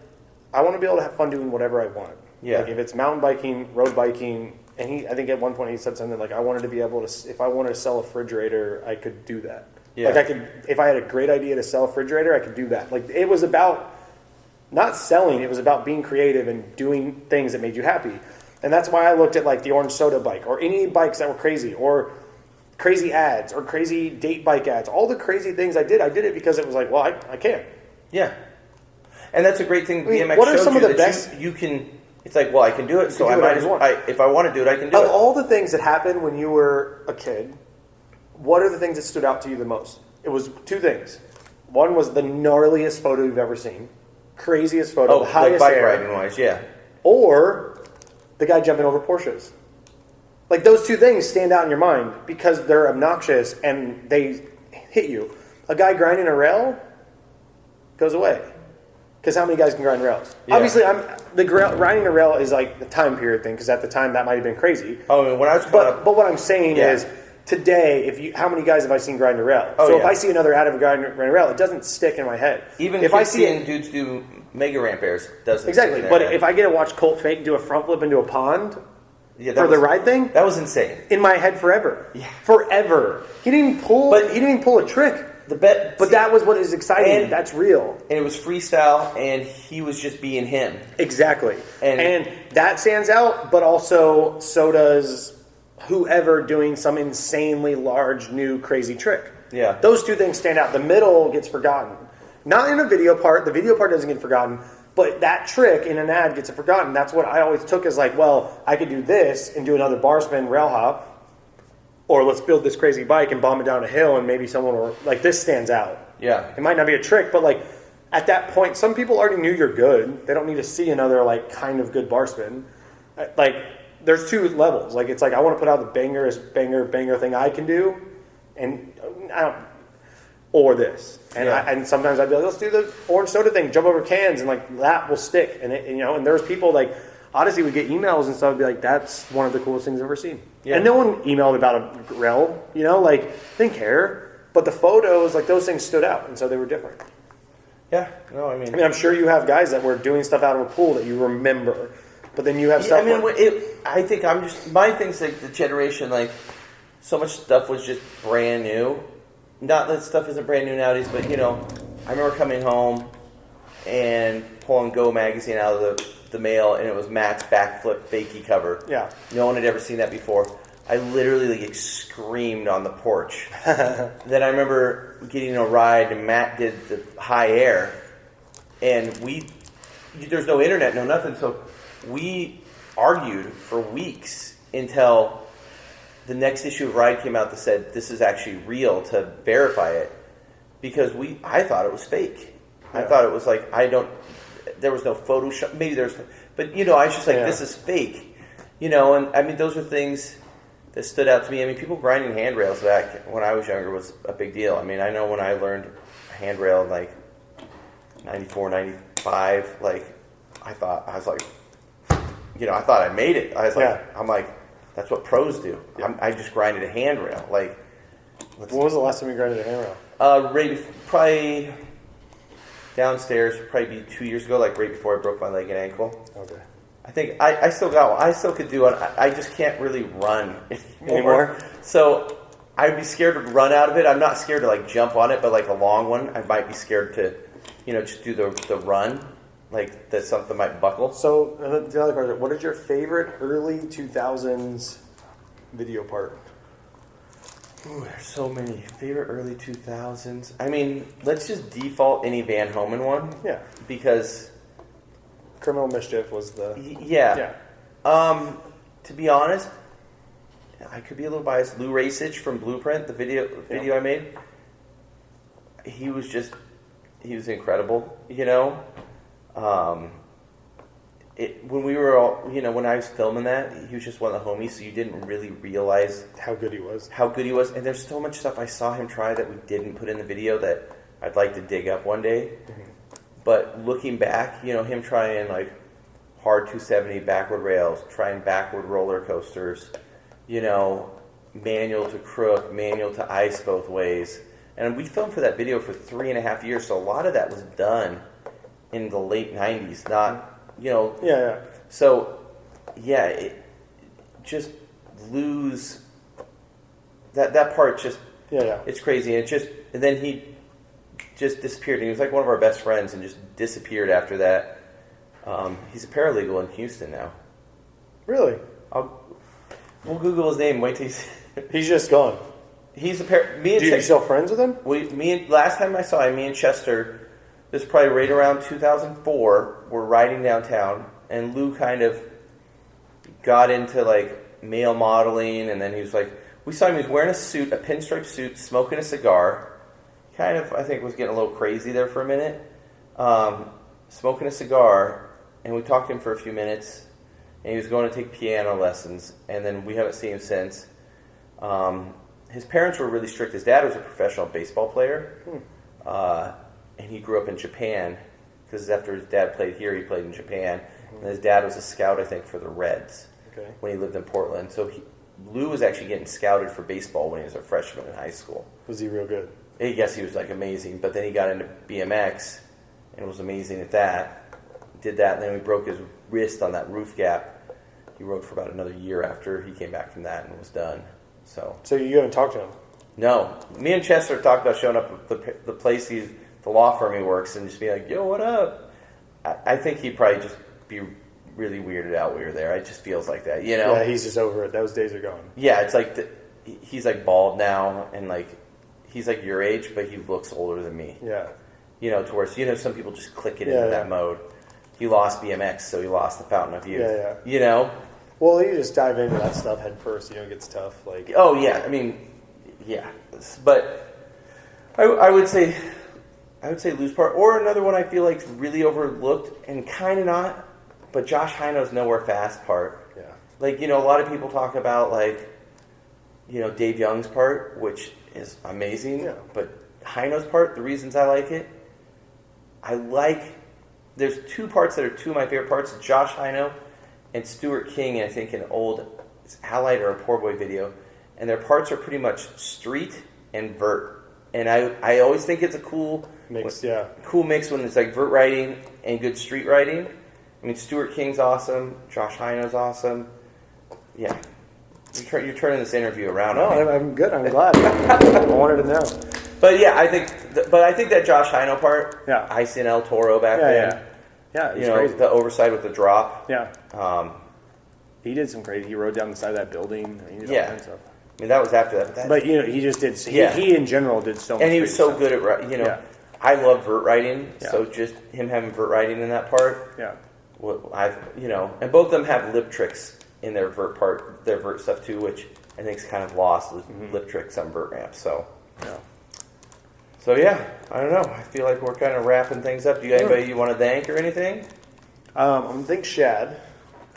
I want to be able to have fun doing whatever I want. Yeah. Like if it's mountain biking, road biking. And I think at one point he said something like, I wanted to be able to, if I wanted to sell a refrigerator, I could do that. Yeah. Like if I had a great idea to sell a refrigerator, I could do that. Like it was about not selling, it was about being creative and doing things that made you happy. And that's why I looked at like the orange soda bike or any bikes that were crazy or crazy ads or crazy date bike ads. All the crazy things I did it because it was like, well, I can. Yeah. And that's a great thing BMX what are some of the best you can... It's like, well, I can do it, so I might as well. If I want to do it, I can do it. Of all the things that happened when you were a kid, what are the things that stood out to you the most? It was 2 things. One was the gnarliest photo you've ever seen, craziest photo, the highest like bike riding wise, yeah. Or the guy jumping over Porsches. Like those 2 things stand out in your mind because they're obnoxious and they hit you. A guy grinding a rail goes away. Because how many guys can grind rails? Yeah. Obviously, riding a rail is like the time period thing. Because at the time, that might have been crazy. Oh, when I was but what I'm saying is, today, how many guys have I seen grind a rail? So if I see another ad of a guy grinding a rail, it doesn't stick in my head. Even if I see dudes do mega ramp airs, doesn't exactly. But if I get to watch Colt Fake do a front flip into a pond for the ride thing, that was insane in my head forever. Yeah, forever. He didn't even pull a trick. But that was what is exciting. That's real. And it was freestyle, and he was just being him. Exactly. And that stands out, but also so does whoever doing some insanely large, new, crazy trick. Yeah. Those two things stand out. The middle gets forgotten. Not in a video part. The video part doesn't get forgotten. But that trick in an ad gets forgotten. That's what I always took as like, well, I could do this and do another bar spin, rail hop. Or let's build this crazy bike and bomb it down a hill and maybe someone will, like, this stands out. Yeah. It might not be a trick, but like at that point, some people already knew you're good. They don't need to see another like kind of good bar spin. Like there's two levels. Like it's like I want to put out the banger thing I can do, and or this. And and sometimes I'd be like, let's do the orange soda thing, jump over cans, and like that will stick. And and there's people like Odyssey would get emails and stuff, and be like, that's one of the coolest things I've ever seen. Yeah. And no one emailed about a rail, like they didn't care. But the photos, like those things stood out, and so they were different. Yeah, no, I mean, I'm sure you have guys that were doing stuff out of a pool that you remember, but then you have stuff. I think my thing's like the generation, like so much stuff was just brand new. Not that stuff isn't brand new nowadays, but I remember coming home and pulling Go magazine out of the mail, and it was Matt's backflip fakie cover. Yeah, no one had ever seen that before. I literally screamed on the porch. Then I remember getting a ride, and Matt did the high air, and there's no internet, no nothing, so we argued for weeks until the next issue of Ride came out that said this is actually real to verify it, because I thought it was fake. Yeah. I thought it was like there was no Photoshop, maybe there's, but I was just like, this is fake, and I mean those are things that stood out to me. I mean, people grinding handrails back when I was younger was a big deal. I mean, I know when I learned handrail in like 94, 95, like I thought I made it. I was like, I'm like, that's what pros do. Yeah. I just grinded a handrail. Like, when was the last time you grinded a handrail? Probably downstairs, probably 2 years ago, like right before I broke my leg and ankle. Okay. I think I still got one. I still could do it. I just can't really run anymore. So I'd be scared to run out of it. I'm not scared to like jump on it, but like a long one, I might be scared to, just do the run. Like that something might buckle. So the other part, what is your favorite early 2000s video part? Ooh, there's so many. Favorite early 2000s. I mean, let's just default any Van Homan one. Yeah. Because Criminal Mischief was the... Yeah. To be honest, I could be a little biased. Lou Racich from Blueprint, the video I made, he was incredible, when we were all, when I was filming that, he was just one of the homies, so you didn't really realize how good he was. And there's so much stuff I saw him try that we didn't put in the video that I'd like to dig up one day. Mm-hmm. But looking back, him trying like hard 270 backward rails, trying backward roller coasters, manual to crook, manual to ice both ways. And we filmed for that video for 3.5 years, so a lot of that was done in the late 90s, not, Yeah. So, it just lose that part just, it's crazy. And then he just disappeared. And he was like one of our best friends and just disappeared after that. He's a paralegal in Houston now. Really? We'll Google his name. Wait till he's just gone. He's me and you still friends with him? Last time I saw him, me and Chester, this is probably right around 2004. We're riding downtown, and Lou kind of got into like male modeling, and then he was like, we saw him. He was wearing a suit, a pinstripe suit, smoking a cigar. Kind of, I think, was getting a little crazy there for a minute. Smoking a cigar, and we talked to him for a few minutes, and he was going to take piano lessons, and then we haven't seen him since. His parents were really strict. His dad was a professional baseball player, and he grew up in Japan, because after his dad played here, he played in Japan. And his dad was a scout, I think, for the Reds when he lived in Portland. So Lou was actually getting scouted for baseball when he was a freshman in high school. Was he real good? I guess he was like amazing, but then he got into BMX and was amazing at that. Did that, and then he broke his wrist on that roof gap. He rode for about another year after he came back from that and was done. So you haven't talked to him? No. Me and Chester talked about showing up at the place the law firm he works, and just be like, yo, what up? I think he'd probably just be really weirded out we were there. It just feels like that, you know? Yeah, he's just over it. Those days are gone. Yeah, it's like he's like bald now, and like he's like your age, but he looks older than me. Yeah. You know, to where some people just click it into that mode. He lost BMX, so he lost the fountain of youth. Yeah. You know? Well, you just dive into that stuff head first. It gets tough. Like, oh yeah, I mean, yeah, but I would say Lou's part, or another one I feel like really overlooked and kind of not, but Josh Hino's Nowhere Fast part. Yeah. Like, a lot of people talk about like, Dave Young's part, which is amazing. Yeah. But Hino's part, the reasons I like it, there's two parts that are two of my favorite parts: Josh Hino and Stuart King. I think an old Allied or a Poor Boy video, and their parts are pretty much street and vert. And I always think it's a cool mix. Cool mix when it's like vert riding and good street riding. I mean, Stuart King's awesome. Josh Hino's awesome. Yeah. You're turning this interview around. No, I'm good. I'm glad. I wanted to know. But yeah, I think that Josh Hino part, Icing El Toro back then. Yeah, he's crazy. The overside with the drop. Yeah. He did some crazy. He rode down the side of that building. He did all kinds of stuff. I mean, that was after that. But he just did. He in general did so much. And he was so good at I love vert riding. Yeah. So just him having vert riding in that part. Yeah. And both of them have lip tricks in their vert stuff too, which I think is kind of lost with lip tricks on vert ramps. So yeah. So yeah, I don't know. I feel like we're kind of wrapping things up. Do you anybody you want to thank or anything? I'm gonna thank Shad.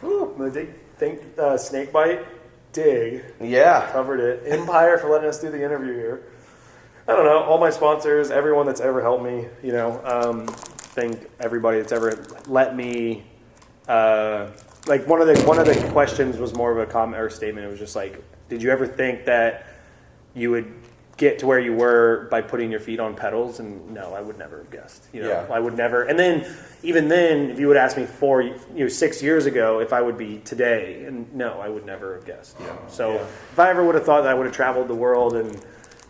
I'm gonna thank Snakebite. Dig. Yeah. Covered it. Empire for letting us do the interview here. I don't know. All my sponsors, everyone that's ever helped me, thank everybody that's ever let me, like one of the questions was more of a comment or statement. It was just like, did you ever think that you would get to where you were by putting your feet on pedals? And no, I would never have guessed. I would never. And then, even then, if you would ask me 6 years ago if I would be today, and no, I would never have guessed. So if I ever would have thought that I would have traveled the world and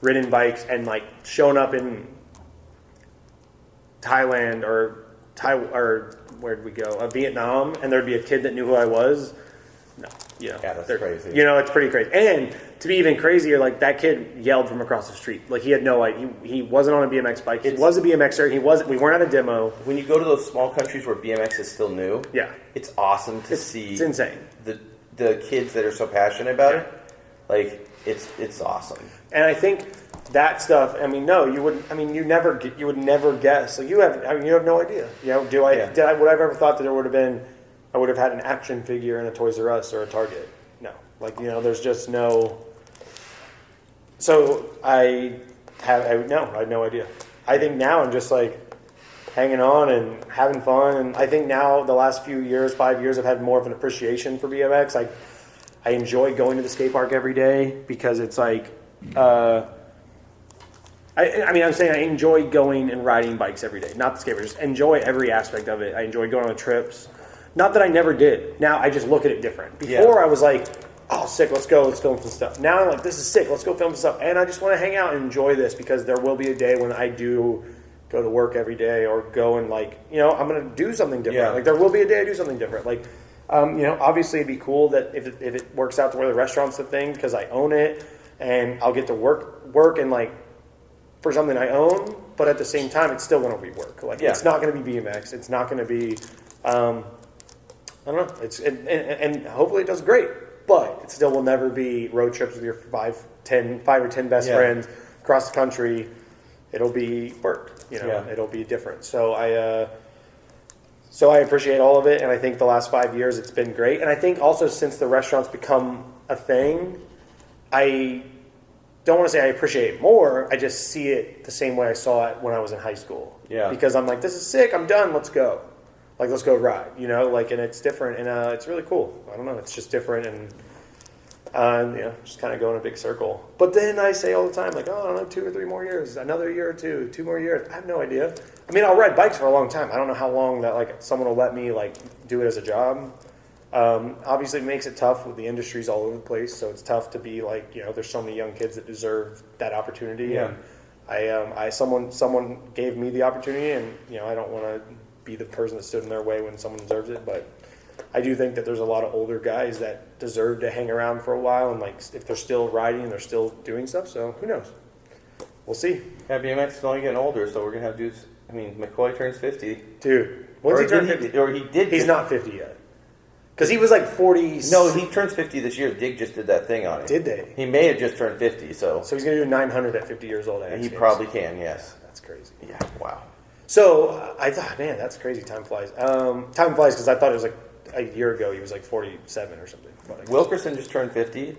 ridden bikes and like shown up in Thailand or where'd we go? Vietnam, and there'd be a kid that knew who I was. No. Yeah, that's crazy. It's pretty crazy. And to be even crazier, like that kid yelled from across the street. Like he had no idea. He wasn't on a BMX bike. He was a BMXer. We weren't at a demo. When you go to those small countries where BMX is still new, it's awesome to see. It's insane. The kids that are so passionate about it. Like it's awesome. And I think that stuff. I mean, no, you wouldn't. I mean, you would never guess. Like you have no idea. Would I have ever thought that there would have been? I would have had an action figure in a Toys R Us or a Target. No. There's just no... So I had no idea. I think now I'm just like hanging on and having fun. And I think now the last 5 years, I've had more of an appreciation for BMX. I enjoy going to the skate park every day because it's like... I'm saying I enjoy going and riding bikes every day. Not the skateboard. Just enjoy every aspect of it. I enjoy going on trips. Not that I never did. Now I just look at it different. Before I was like, oh, sick, let's film some stuff. Now I'm like, this is sick, let's go film some stuff. And I just want to hang out and enjoy this because there will be a day when I do go to work every day or go and I'm going to do something different. Yeah. Like there will be a day I do something different. Like, obviously it'd be cool that if it works out to where the restaurant's the thing because I own it and I'll get to work and like for something I own, but at the same time, it's still going to be work. It's not going to be BMX. It's not going to be... I don't know. And hopefully it does great, but it still will never be road trips with your 5 or 10 best friends across the country. It'll be work. It'll be different. So I appreciate all of it, and I think the last 5 years it's been great. And I think also since the restaurant's become a thing, I don't want to say I appreciate it more. I just see it the same way I saw it when I was in high school. Yeah. Because I'm like, this is sick. I'm done. Let's go. Let's go ride, and it's different, and it's really cool. I don't know, it's just different, and just kind of go in a big circle. But then I say all the time, like, oh, I don't know, 2 or 3 more years, another year or 2 more years. I have no idea. I mean, I'll ride bikes for a long time. I don't know how long that someone will let me do it as a job. Obviously, it makes it tough with the industries all over the place. So it's tough to be there's so many young kids that deserve that opportunity. Yeah. And someone gave me the opportunity, and I don't want to be the person that stood in their way when someone deserves it, but I do think that there's a lot of older guys that deserve to hang around for a while, and like if they're still riding, they're still doing stuff. So who knows? We'll see. Yeah, BMX is only getting older, so we're gonna have dudes. I mean, McCoy turns 50. Dude, when's he turn 50? Or he did. He's not 50 yet. Because he was like 40. No, he turns 50 this year. Dig just did that thing on it. Did they? He may have just turned 50, so he's going to do 900 at 50 years old. He probably can, yes. Yeah, that's crazy. Yeah, wow. So I thought, man, that's crazy. Time flies. Time flies because I thought it was like a year ago he was like 47 or something. Wilkerson just turned 50,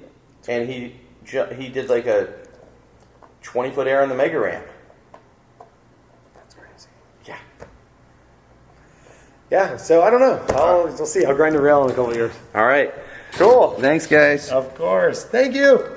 and he did like a 20-foot air on the mega ramp. That's crazy. Yeah. Yeah, so I don't know. We'll see. I'll grind the rail in a couple of years. All right. Cool. Thanks, guys. Of course. Thank you.